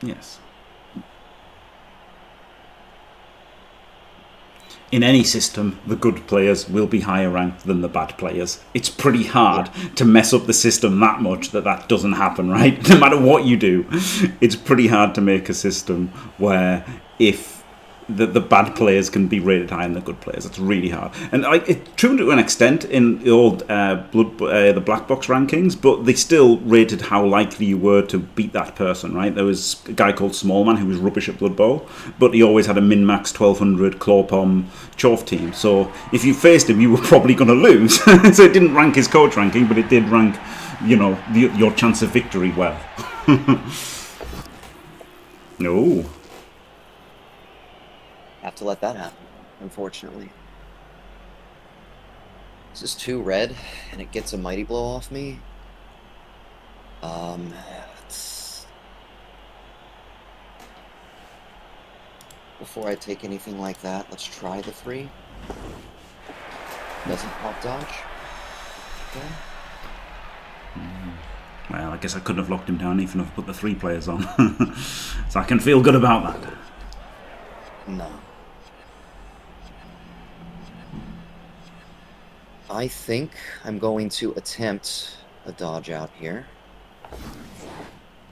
Yes. In any system, the good players will be higher ranked than the bad players. It's pretty hard to mess up the system that much that doesn't happen, right? No matter what you do, it's pretty hard to make a system where if the bad players can be rated higher than the good players. It's really hard. And it's true to an extent in the old the black box rankings, but they still rated how likely you were to beat that person, right? There was a guy called Smallman who was rubbish at Blood Bowl, but he always had a min-max 1200 Clawpom Chorf team. So if you faced him, you were probably going to lose. So it didn't rank his coach ranking, but it did rank, you know, your chance of victory well. No. Have to let that happen, unfortunately. This is 2 red, and it gets a mighty blow off me. before I take anything like that, let's try the 3. Doesn't pop dodge. Okay. Well, I guess I couldn't have locked him down even if I put the 3 players on. So I can feel good about that. No. I think I'm going to attempt a dodge out here.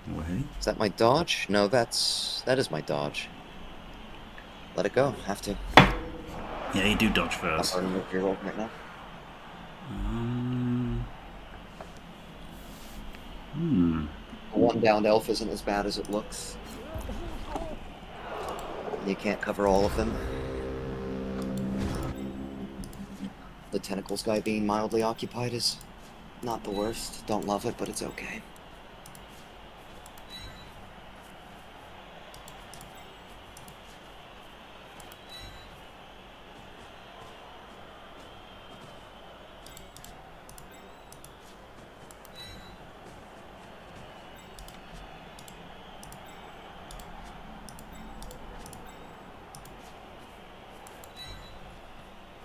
Wait. Is that my dodge? No, that is my dodge. Let it go. Have to. Yeah, you do dodge first. I'm burning your roll right now. A 1 downed elf isn't as bad as it looks. You can't cover all of them. The tentacles guy being mildly occupied is not the worst. Don't love it, but it's okay.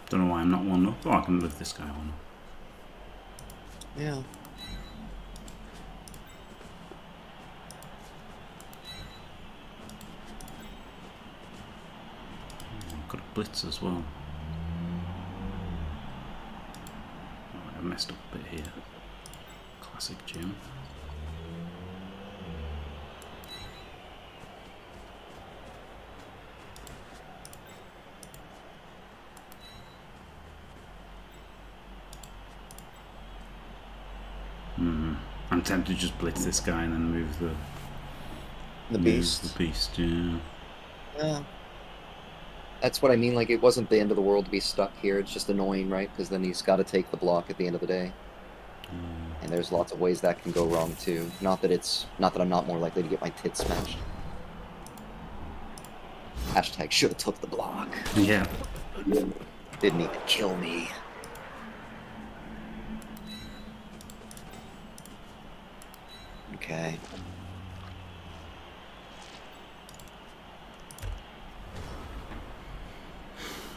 Don't know why I'm not 1 up. Oh, I can live this guy 1 up. Yeah. I've got a blitz as well. Oh, I messed up a bit here. Classic Jim. I'm tempted to just blitz this guy and then move The beast. The beast, yeah. Yeah. That's what I mean. Like, it wasn't the end of the world to be stuck here. It's just annoying, right? Because then he's got to take the block at the end of the day. And there's lots of ways that can go wrong too. Not that I'm not more likely to get my tits smashed. Hashtag should have took the block. Yeah. Didn't even kill me. Okay.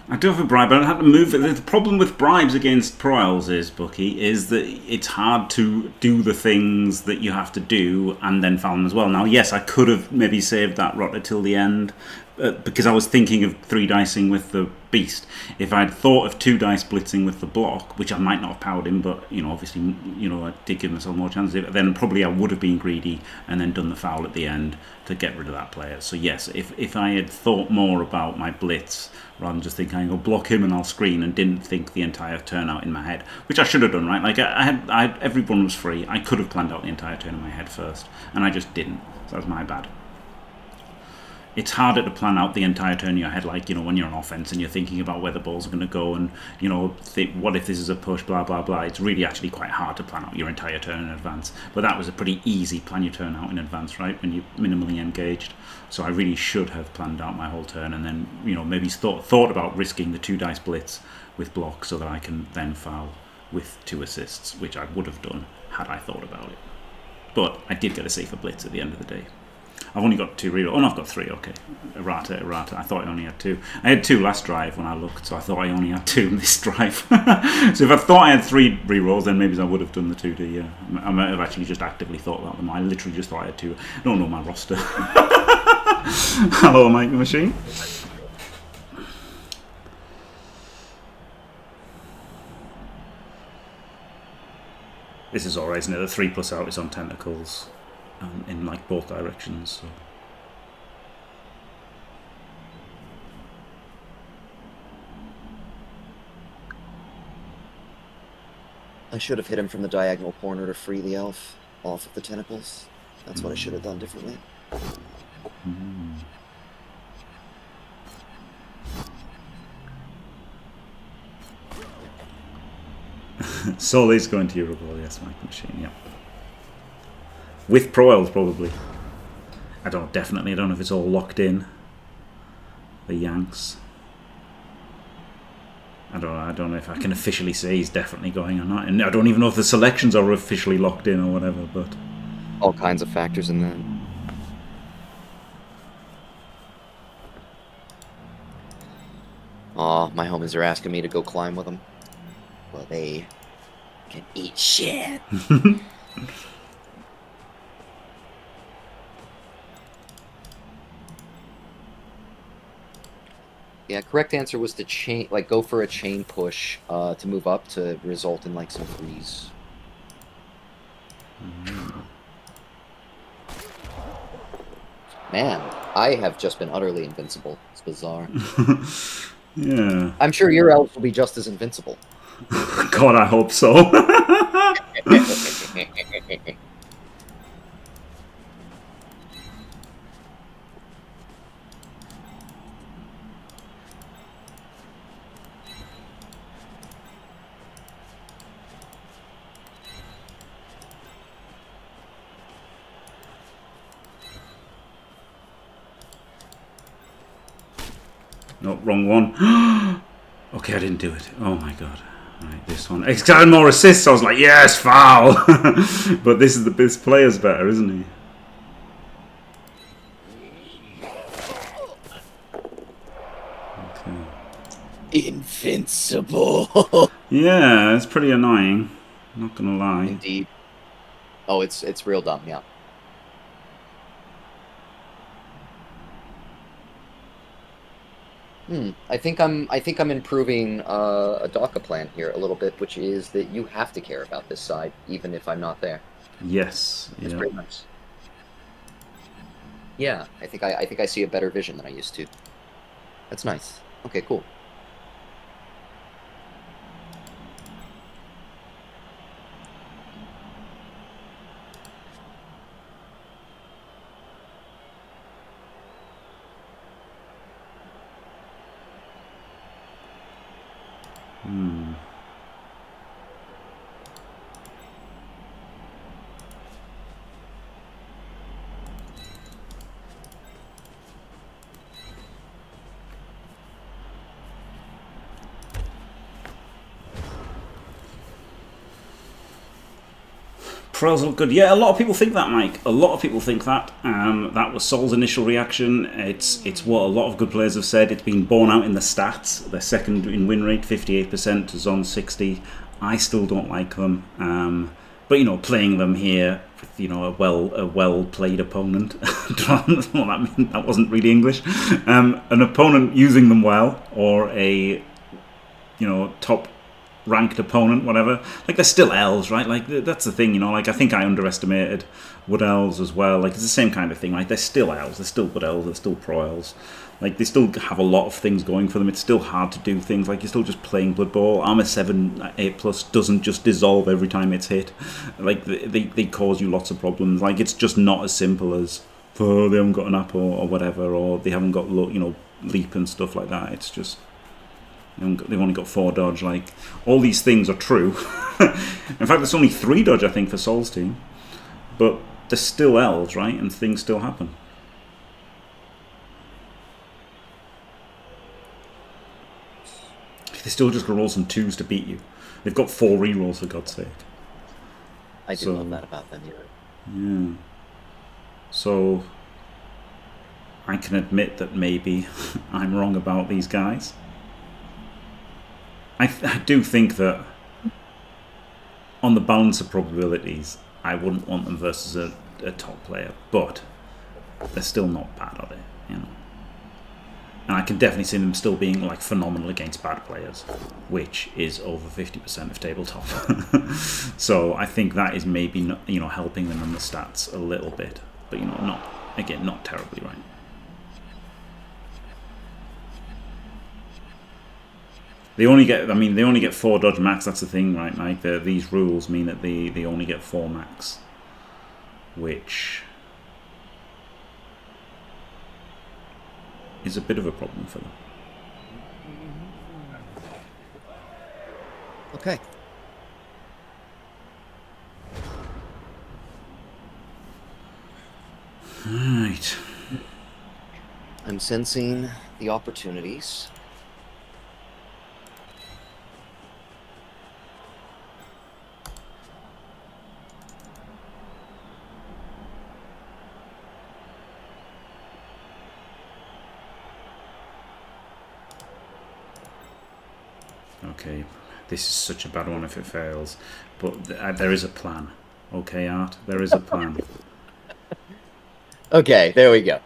I do have a bribe, but I had to move it. The problem with bribes against Proyles is, Bucky, is that it's hard to do the things that you have to do and then foul them as well. Now, yes, I could have maybe saved that rotter till the end, because I was thinking of 3 dicing with the beast. If I'd thought of 2 dice blitzing with the block, which I might not have powered him, but, obviously, I did give myself more chances, then probably I would have been greedy and then done the foul at the end to get rid of that player. So yes, if I had thought more about my blitz, rather than just thinking I'll block him and I'll screen, and didn't think the entire turnout in my head, which I should have done, right? Like, I had everyone was free. I could have planned out the entire turn in my head first, and I just didn't. So that was my bad. It's harder to plan out the entire turn in your head, like, when you're on offense and you're thinking about where the ball's going to go and, what if this is a push, blah, blah, blah. It's really actually quite hard to plan out your entire turn in advance. But that was a pretty easy plan your turn out in advance, right, when you're minimally engaged. So I really should have planned out my whole turn and then, maybe thought about risking the 2 dice blitz with block so that I can then foul with 2 assists, which I would have done had I thought about it. But I did get a safer blitz at the end of the day. I've only got 2 rerolls. Oh no, I've got 3, okay. Errata. I thought I only had 2. I had 2 last drive when I looked, so I thought I only had 2 in this drive. So if I thought I had 3 rerolls, then maybe I would have done the 2D, yeah. I might have actually just actively thought about them. I literally just thought I had 2. I don't know my roster. Hello, Mike the Machine. This is alright, isn't it? The 3+ out is on tentacles. In like both directions. So. I should have hit him from the diagonal corner to free the elf off of the tentacles. That's what I should have done differently. Solly's going to Eurobowl, yes, Mike Machine, yeah. With Proyles, probably. I don't know if it's all locked in. The Yanks. I don't know if I can officially say he's definitely going or not. And I don't even know if the selections are officially locked in or whatever, but... All kinds of factors in that. Aw, my homies are asking me to go climb with them. Well, they can eat shit. Yeah, correct answer was to chain, like, go for a chain push to move up to result in, like, some freeze. Man, I have just been utterly invincible. It's bizarre. Yeah. I'm sure your elves will be just as invincible. God, I hope so. No, wrong one. Okay, I didn't do it. Oh my god. Alright, this one. It's got more assists. I was like, yes, foul. But this player's better, isn't he? Okay. Invincible. Yeah, it's pretty annoying. Not gonna lie. Indeed. Oh, it's real dumb, yeah. I think I'm improving a Daka plan here a little bit, which is that you have to care about this side, even if I'm not there. Yes. It's Yeah. pretty nice. Yeah, I think I see a better vision than I used to. That's nice. Okay, cool. Pros look good. Yeah, a lot of people think that, Mike. A lot of people think that. That was Sol's initial reaction. It's what a lot of good players have said. It's been borne out in the stats. They're second in win rate, 58% to Zon 60. I still don't like them. But you know, playing them here with a well played opponent. That wasn't really English. An opponent using them well, or a top ranked opponent, whatever. Like, they're still elves, right? Like, that's the thing, like, I think I underestimated wood elves as well. Like, it's the same kind of thing. Like, they're still elves, they're still wood elves, they're still pro elves. Like, they still have a lot of things going for them. It's still hard to do things. Like, you're still just playing Blood Bowl. Armor 7 8 plus doesn't just dissolve every time it's hit. Like, they cause you lots of problems. Like, it's just not as simple as, oh, they haven't got an app or whatever, or they haven't got leap and stuff like that. It's just, they've only got 4 dodge. Like, all these things are true. In fact, there's only 3 dodge, I think, for Sol's team. But they're still elves, right? And things still happen. They still just roll some 2s to beat you. They've got 4 rerolls, for God's sake. I do love that about them, yeah. So, I can admit that maybe I'm wrong about these guys. I do think that on the balance of probabilities, I wouldn't want them versus a top player, but they're still not bad, are they? And I can definitely see them still being like phenomenal against bad players, which is over 50% of tabletop. So I think that is maybe helping them on the stats a little bit, but not terribly, right? They only get 4 dodge max. That's the thing, right, Mike? These rules mean that they only get 4 max, which is a bit of a problem for them. Okay. Right. I'm sensing the opportunities. Okay, this is such a bad one if it fails. But there is a plan. Okay, Art, there is a plan. Okay, there we go.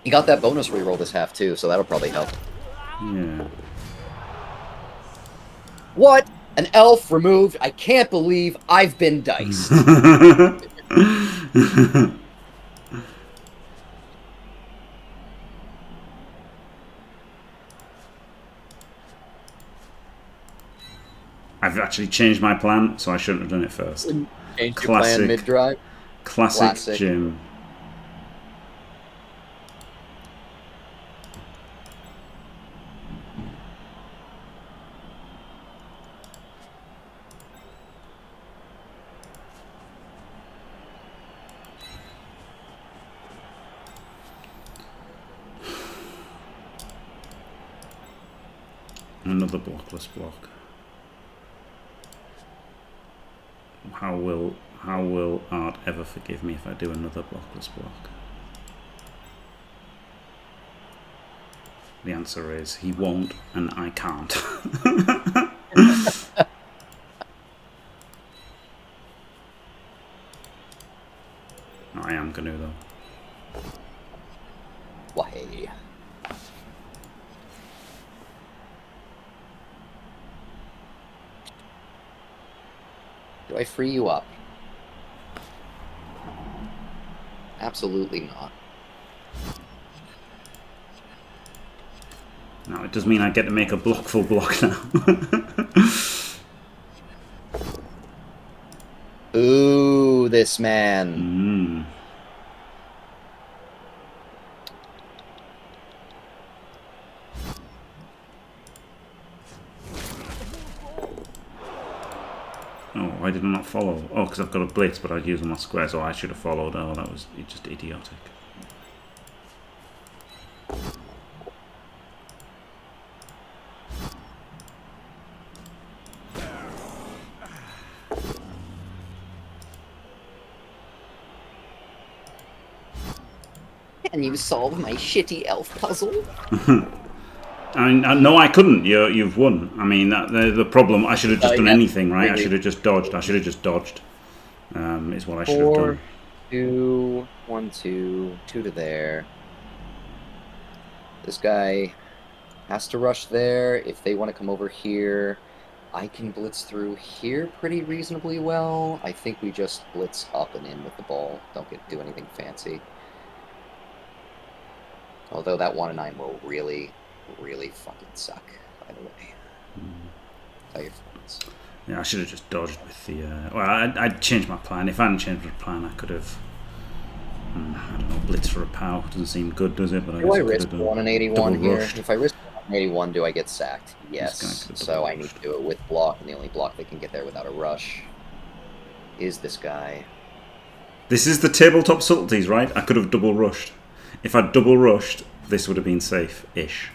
You got that bonus reroll this half, too, so that'll probably help. Yeah. What? An elf removed? I can't believe I've been diced. I've actually changed my plan, so I shouldn't have done it first. Changed your plan mid-drive? Classic Jim. Another blockless block. How will Art ever forgive me if I do another blockless block? The answer is he won't, and I can't. I am gonna though. Why? Do I free you up? Absolutely not. No, it does mean I get to make a full block now. Ooh, this man. Oh, why did I not follow? Oh, because I've got a blitz, but I'd use my square, so I should have followed. Oh, that was just idiotic. Can you solve my shitty elf puzzle? I mean, no, I couldn't. You've won. I mean, the problem. I should have just done anything, right? I should have just dodged. I should have just dodged. Is what I should have done. 2, 1, 2, 2 to there. This guy has to rush there. If they want to come over here, I can blitz through here pretty reasonably well. I think we just blitz up and in with the ball. Don't do anything fancy. Although that 1 and 9 will really fucking suck, by the way. Tell your friends. Yeah, I should have just dodged with the... well, I'd changed my plan. If I hadn't changed my plan, I could have... I don't know, blitz for a pow. Doesn't seem good, does it? But do I risk 1 and 81 here? If I risk 1 and 81, do I get sacked? Yes. So I need to do it with block, and the only block that can get there without a rush is this guy. This is the tabletop subtleties, right? I could have double rushed. If I'd double rushed, this would have been safe-ish.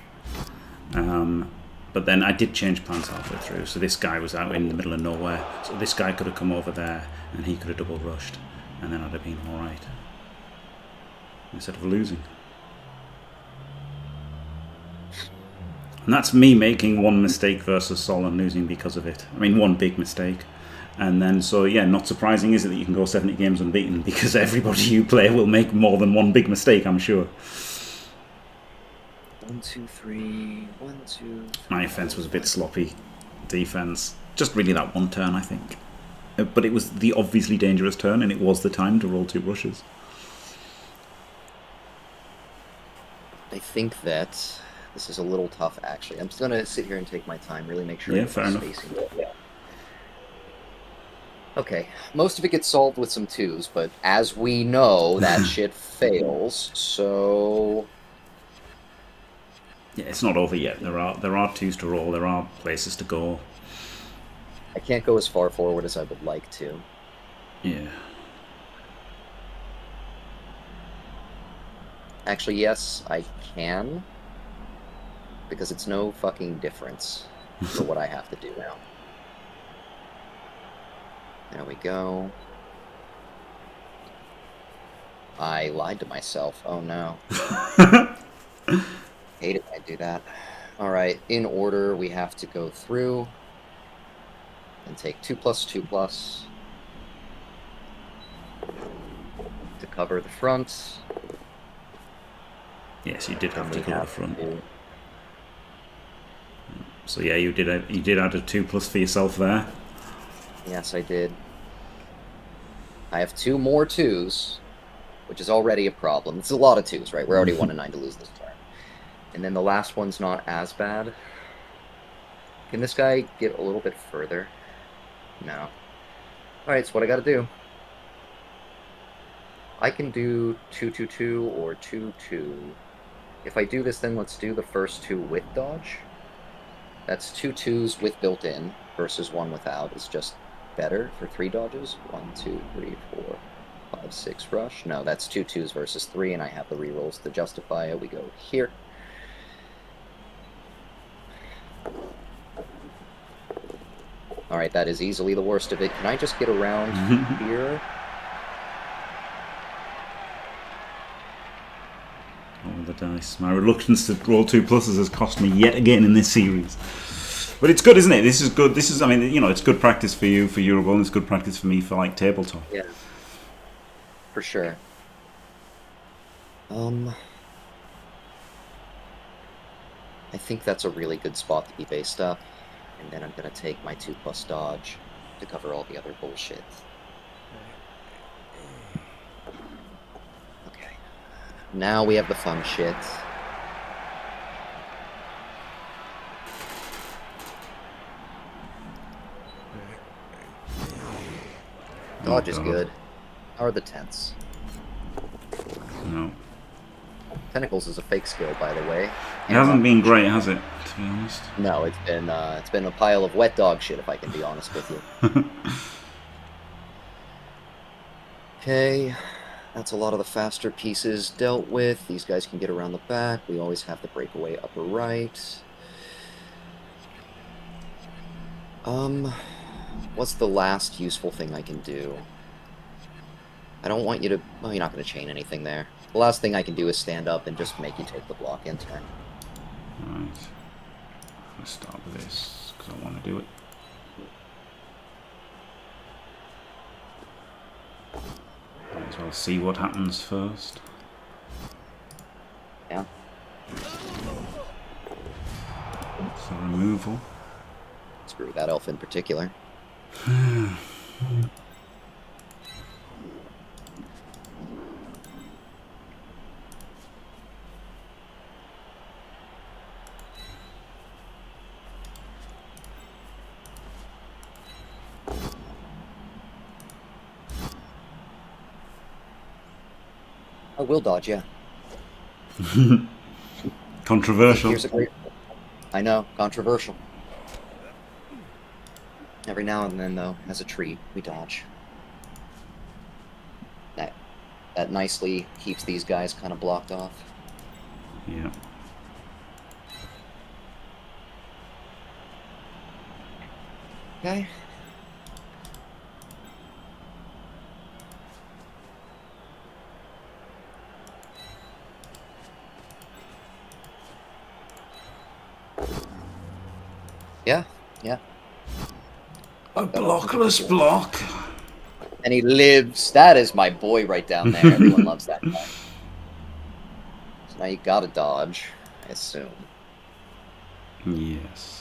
But then I did change plans halfway through, so this guy was out in the middle of nowhere. So this guy could have come over there, and he could have double rushed, and then I'd have been alright. Instead of losing. And that's me making one mistake versus Sol and losing because of it. I mean, one big mistake. And then, so yeah, not surprising, is it, that you can go 70 games unbeaten, because everybody you play will make more than one big mistake, I'm sure. 1, 2, 3, 1, 2, 3. My offense was a bit sloppy. Defense, just really that one turn, I think. But it was the obviously dangerous turn, and it was the time to roll 2 rushes. I think that this is a little tough, actually. I'm just going to sit here and take my time, really make sure I'm fair enough. Okay, most of it gets solved with some 2s, but as we know, that shit fails, so... Yeah, it's not over yet. There are 2s to roll. There are places to go. I can't go as far forward as I would like to. Yeah. Actually, yes, I can. Because it's no fucking difference for what I have to do now. There we go. I lied to myself. Oh no. Hate it when I do that. Alright, in order, we have to go through and take 2+2+ to cover the front. Yes, you did have to go to the front. To... So yeah, you did add a 2+ for yourself there. Yes, I did. I have 2 more 2s, which is already a problem. It's a lot of 2s, right? We're already 1 and 9 to lose this turn. And then the last one's not as bad. Can this guy get a little bit further? No. Alright, so what I gotta do. I can do 2/2/2 or 2/2. If I do this, then let's do the first 2 with dodge. That's 2 2s with built-in versus 1 without. It's just better for 3 dodges. 1, 2, 3, 4, 5, 6 rush. No, that's 2 2s versus 3, and I have the rerolls to justify it. We go here. Alright, that is easily the worst of it. Can I just get around here? All the dice. My reluctance to roll 2+s has cost me yet again in this series. But it's good, isn't it? This is good. This is, I mean, you know, it's good practice for you for Eurobowl, and it's good practice for me for like tabletop. Yeah, for sure. I think that's a really good spot to be based up, and then I'm gonna take my 2+ dodge to cover all the other bullshit. Okay. Now we have the fun shit. Dodge is good. How are the tents? No. Tentacles is a fake skill, by the way. It hasn't been great, has it? To be honest. No, it's been a pile of wet dog shit, if I can be honest with you. Okay, that's a lot of the faster pieces dealt with. These guys can get around the back. We always have the breakaway upper right. What's the last useful thing I can do? I don't want you to... Well, you're not going to chain anything there. The last thing I can do is stand up and just make you take the block in turn. Right. Let's start with this, because I want to do it. Might as well see what happens first. Yeah. So removal. Screw that elf in particular. I will dodge, yeah. Controversial. Here's a great... I know, controversial. Every now and then, though, as a treat, we dodge. That nicely keeps these guys kind of blocked off. Yeah. Okay. Yeah, yeah. A blockless block. And he lives. That is my boy right down there. Everyone loves that guy. So now you gotta dodge, I assume. Yes.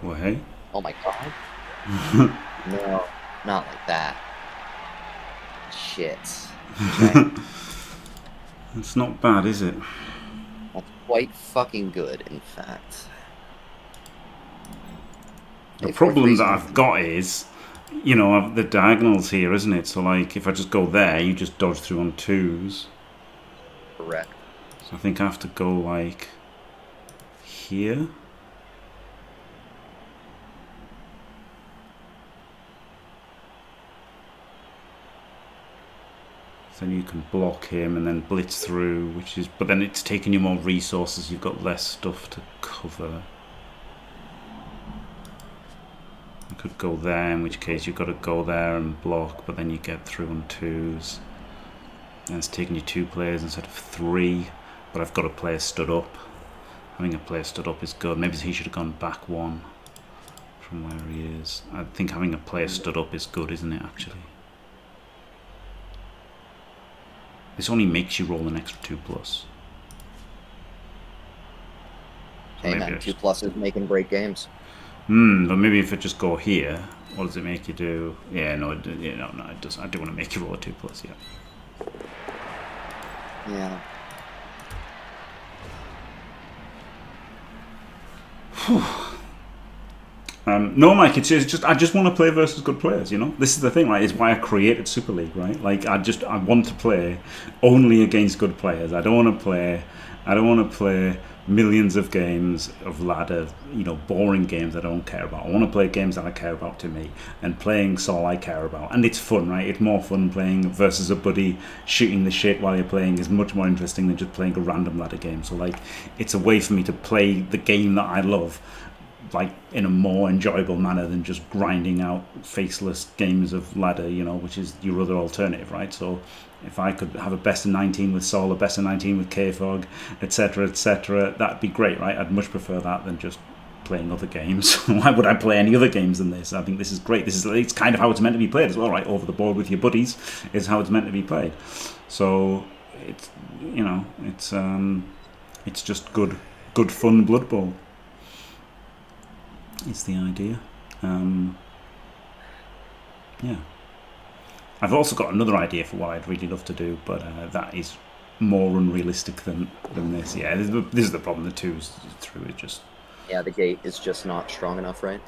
Well, hey. Oh my god. No, not like that. Shit. Okay. It's not bad, is it? That's quite fucking good, in fact. The Hey, problem that 4-3's I've got is, you know, the diagonals here, isn't it? So, like, if I just go there, you just dodge through on 2s. correct. So I think I have to go, like, here. Then you can block him and then blitz through, which is... But then it's taking you more resources. You've got less stuff to cover. I could go there, in which case you've got to go there and block, but then you get through on 2s. And it's taking you 2 players instead of 3. But I've got a player stood up. Having a player stood up is good. Maybe he should have gone back 1 from where he is. I think having a player stood up is good, isn't it, actually? This only makes you roll an extra 2+. So Hey man, 2+ is making great games. But maybe if I just go here, what does it make you do? Yeah, no, no, it does. I do want to make you roll a 2+, yeah. Yeah. No, Mike, it's just I just want to play versus good players. You know, this is the thing, right? It's why I created Super League, right? Like I want to play only against good players. I don't want to play millions of games of ladder, you know, boring games that I don't care about. I want to play games that I care about to me, and playing's all I care about. And it's fun, right? It's more fun playing versus a buddy. Shooting the shit while you're playing is much more interesting than just playing a random ladder game. So like, it's a way for me to play the game that I love, like in a more enjoyable manner than just grinding out faceless games of ladder, you know, which is your other alternative, right? So if I could have a best of 19 with Sol, a best of 19 with K-Fog, etc., that'd be great, right? I'd much prefer that than just playing other games. Why would I play any other games than this? I think this is great. It's kind of how it's meant to be played as well, right? Over the board with your buddies is how it's meant to be played. So it's, you know, it's just good fun Blood Bowl. Is the idea. Yeah. I've also got another idea for what I'd really love to do, but that is more unrealistic than this. Yeah, this is the problem. The 2s through it just... Yeah, the gate is just not strong enough, right?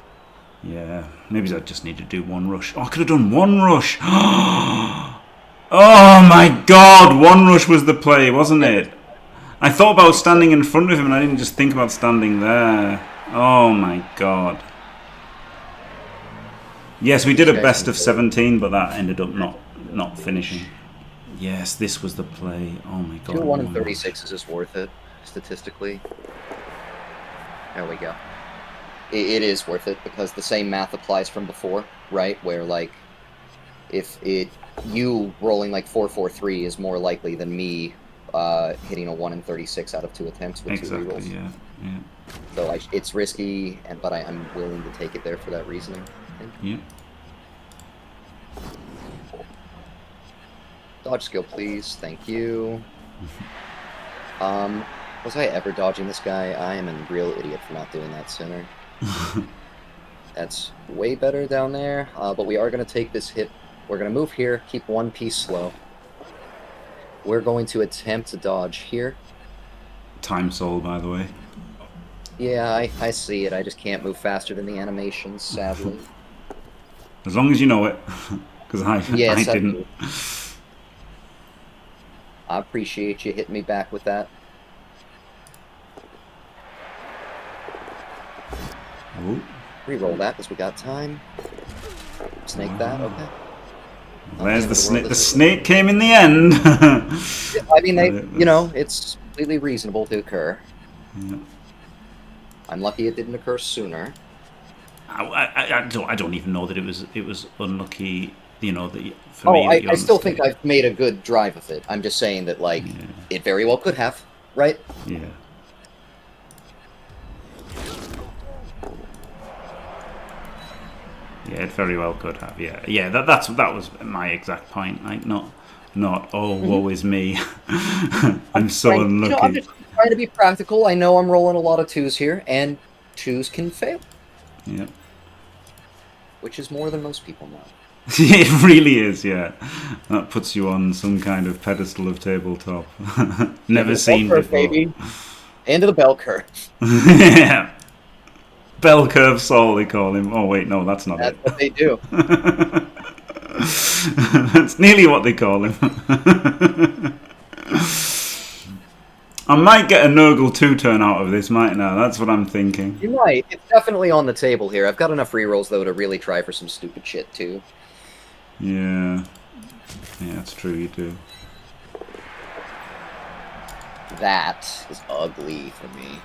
Yeah, maybe I just need to do 1 rush. Oh, I could have done 1 rush! Oh my god! 1 rush was the play, wasn't it? I thought about standing in front of him and I didn't just think about standing there. Oh my god. Yes, we did a best of 17, but that ended up not finishing. Yes, this was the play. Oh my god. 2-1 and 36 is just worth it, statistically. There we go. It is worth it, because the same math applies from before, right? Where, like, if you rolling like 4-4-3 is more likely than me hitting a 1 in 36 out of 2 attempts with 2 rerolls. Yeah. So it's risky, but I'm willing to take it there for that reasoning. Yeah. Dodge skill, please. Thank you. Was I ever dodging this guy? I am a real idiot for not doing that sooner. That's way better down there, but we are going to take this hit. We're going to move here, keep 1 piece slow. We're going to attempt to dodge here. Time soul, by the way. Yeah, I see it. I just can't move faster than the animations, sadly. As long as you know it, because I didn't. I appreciate you hitting me back with that. Ooh. Reroll that, because we got time. Snake that, okay. Where's the snake? The snake came in the end. I mean, you know, it's completely reasonable to occur. Yeah. I'm lucky it didn't occur sooner. I don't even know that it was unlucky. You know that for me. I still think I've made a good drive of it. I'm just saying that, like, it very well could have, right? Yeah. Yeah, it very well could have. Yeah. That was my exact point. Like, not. Woe is me. I'm so unlucky. You know, I'm just trying to be practical. I know I'm rolling a lot of 2s here, and 2s can fail. Yeah. Which is more than most people know. It really is, yeah. That puts you on some kind of pedestal of tabletop. Never seen before. Baby. Into the bell curve. Yeah. Bell curve Sol, they call him. Oh, wait, no, that's not That's it. what they do. That's nearly what they call him. I might get a Nurgle 2 turn out of this, mightn't I? That's what I'm thinking. You might. It's definitely on the table here. I've got enough rerolls, though, to really try for some stupid shit, too. Yeah. Yeah, that's true, you do. That is ugly for me.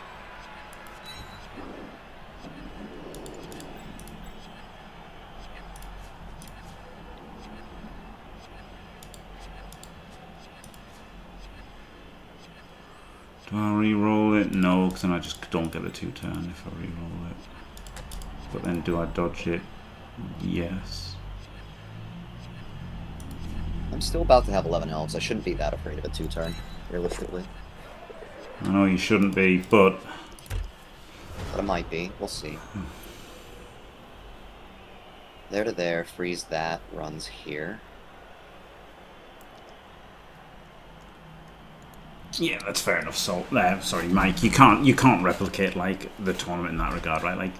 Do I re-roll it? No, because then I just don't get a 2 turn if I re-roll it. But then do I dodge it? Yes. I'm still about to have 11 elves. I shouldn't be that afraid of a 2-turn, realistically. I know you shouldn't be, but But it might be. We'll see. There to there, freeze that, runs here. yeah, that's fair enough. So, sorry, Mike, you can't replicate like the tournament in that regard, right? Like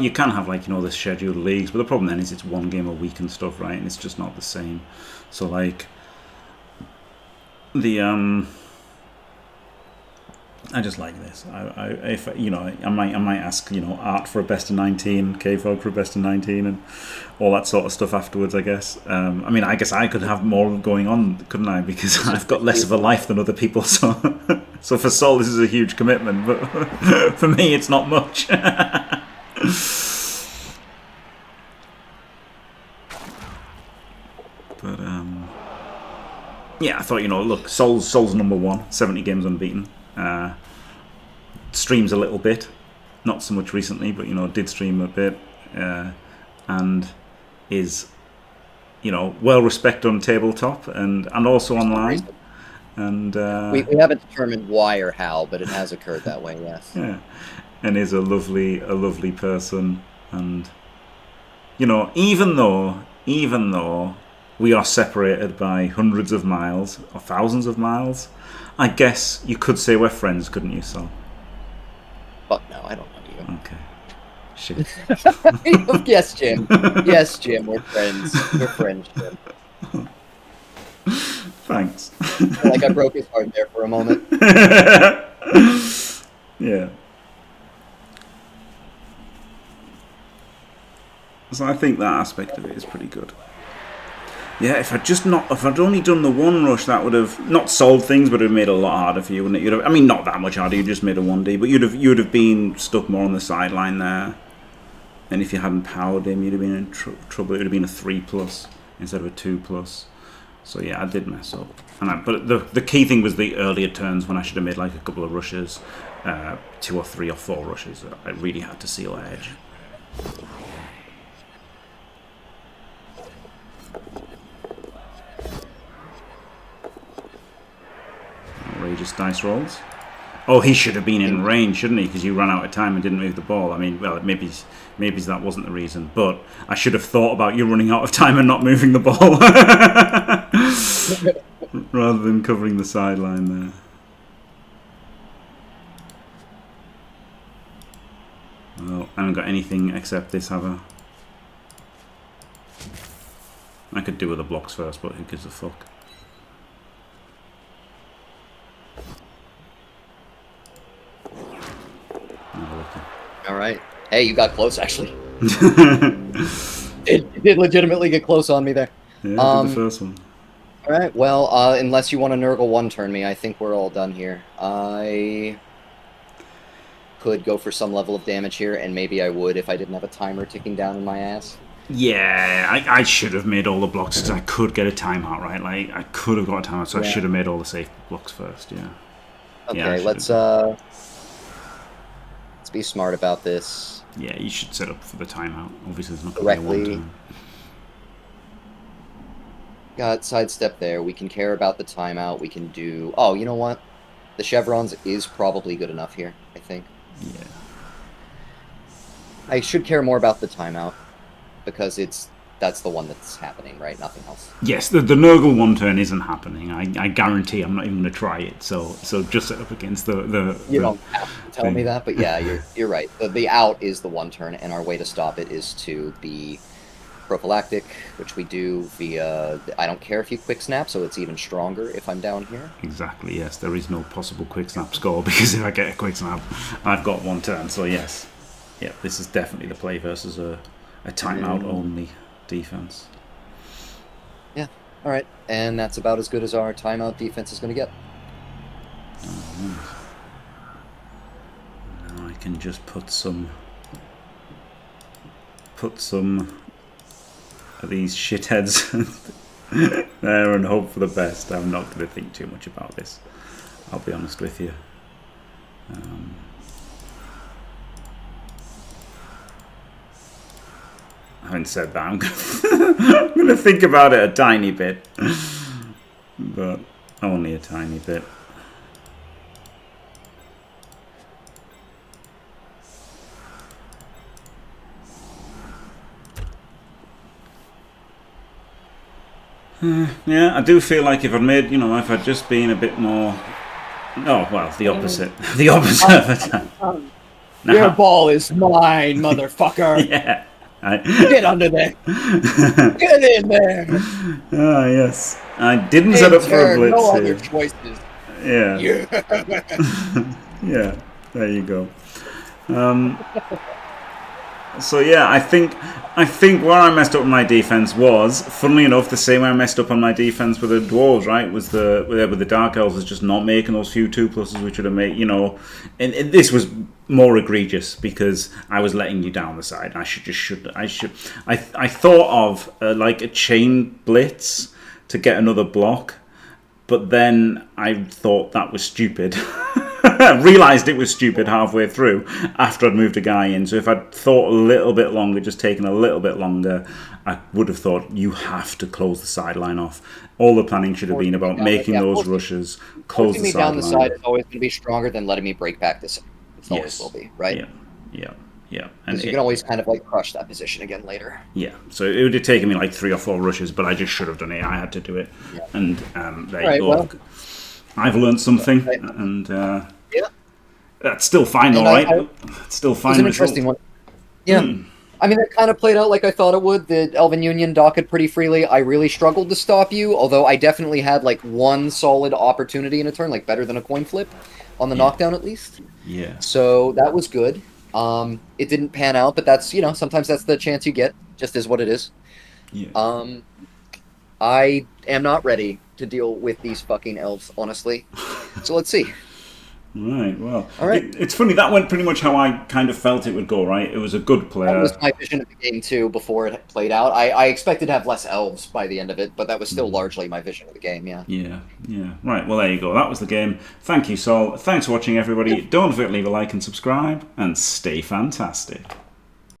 you can have like the scheduled leagues, but the problem then is it's one game a week and stuff, right? And it's just not the same. So like the I just like this. If I might ask Art for a best of 19, K-Fog for a best of 19, and all that sort of stuff afterwards. I guess. I mean, I guess I could have more going on, couldn't I? Because I've got less of a life than other people. So, so for Sol, this is a huge commitment, but for me, it's not much. But yeah, I thought look, Sol's number 1, 70 games unbeaten. Streams a little bit, not so much recently, but did stream a bit, and is well respected on tabletop and also online. And we haven't determined why or how, but it has occurred that way. Yes. Yeah, and is a lovely person, and even though we are separated by hundreds of miles or thousands of miles, I guess you could say we're friends, couldn't you, Sol? Fuck no, I don't know you. Okay. Shit. Yes, Jim. Yes, Jim, we're friends. We're friends, Jim. Thanks. Like I broke his heart there for a moment. Yeah. So I think that aspect of it is pretty good. Yeah, if I'd only done the 1 rush, that would have not solved things, but it would have made it a lot harder for you, wouldn't it? I mean, not that much harder. You just made a 1D, but you'd have been stuck more on the sideline there. And if you hadn't powered him, you'd have been in trouble. It would have been a 3+ instead of a 2+. So yeah, I did mess up. But the key thing was the earlier turns when I should have made like a couple of rushes, 2 or 3 or 4 rushes. I really had to seal edge. Outrageous dice rolls. Oh, he should have been in range, shouldn't he? Because you ran out of time and didn't move the ball. I mean, well, maybe that wasn't the reason, but I should have thought about you running out of time and not moving the ball rather than covering the sideline there. Well, I haven't got anything except this, have I? I could do with the blocks first, but who gives a fuck? All right. Hey, you got close, actually. It did legitimately get close on me there. Yeah, the first one. All right. Well, unless you want to Nurgle 1-turn me, I think we're all done here. I could go for some level of damage here, and maybe I would if I didn't have a timer ticking down in my ass. Yeah, I should have made all the blocks because I could get a timeout, right? Like, I could have got a timeout, so yeah. I should have made all the safe blocks first, yeah. Okay, yeah, let's be smart about this. Yeah, you should set up for the timeout. Obviously, there's not going to be a 1 turn. Got sidestep there. We can care about the timeout. We can do... Oh, you know what? The chevrons is probably good enough here, I think. Yeah. I should care more about the timeout because it's that's the one that's happening, right? Nothing else. Yes, the Nurgle one turn isn't happening. I guarantee I'm not even going to try it. So just set up against the You don't have to tell me that, but yeah, you're right. The out is the one turn, and our way to stop it is to be prophylactic, which we do via. I don't care if you quick snap, so it's even stronger if I'm down here. Exactly. Yes, there is no possible quick snap score because if I get a quick snap, I've got one turn. So yes, yeah, this is definitely the play versus a timeout only defense. Yeah. All right, and that's about as good as our timeout defense is going to get. Now I can just put some of these shitheads there and hope for the best. I'm not going to think too much about this. I'll be honest with you. Having said that, I'm going to think about it a tiny bit, but only a tiny bit. Yeah, I do feel like if I'd made, if I'd just been a bit more. Oh well, the opposite. The opposite of the time. Your ball is mine, motherfucker. Yeah. Get under there. Get in there. Ah, yes. I didn't set up for a blitz. No other choices. Yeah. Yeah. There you go. So yeah, I think where I messed up on my defense was, funnily enough, the same way I messed up on my defense with the dwarves. Right, was with the dark elves was just not making those few 2+s which would have made, and this was more egregious because I was letting you down the side. I thought of like a chain blitz to get another block, but then I thought that was stupid. Realised it was stupid halfway through after I'd moved a guy in. So if I'd thought a little bit longer, just taken a little bit longer, I would have thought you have to close the sideline off. All the planning should have been about making those rushes, close the sideline. Down the side is always going to be stronger than letting me break back this. It always will be, right? Yeah. And you can always kind of like crush that position again later. Yeah, so it would have taken me like 3 or 4 rushes, but I just should have done it. I had to do it. Yeah. And there you go. Well, I've learned something, and that's still fine, all right. It's still fine. It's an interesting one. Yeah. I mean, it kind of played out like I thought it would. The Elven Union docked pretty freely. I really struggled to stop you, although I definitely had like one solid opportunity in a turn, like better than a coin flip on the knockdown at least. Yeah. So that was good. It didn't pan out, but that's, sometimes that's the chance you get, just is what it is. Yeah. I am not ready to deal with these fucking elves, honestly. So let's see. Right, well, all right. It's funny, that went pretty much how I kind of felt it would go, right? It was a good player. That was my vision of the game, too, before it played out. I expected to have less elves by the end of it, but that was still largely my vision of the game, yeah. Yeah. Right, well, there you go. That was the game. Thank you, Sol. Thanks for watching, everybody. Don't forget to leave a like and subscribe, and stay fantastic.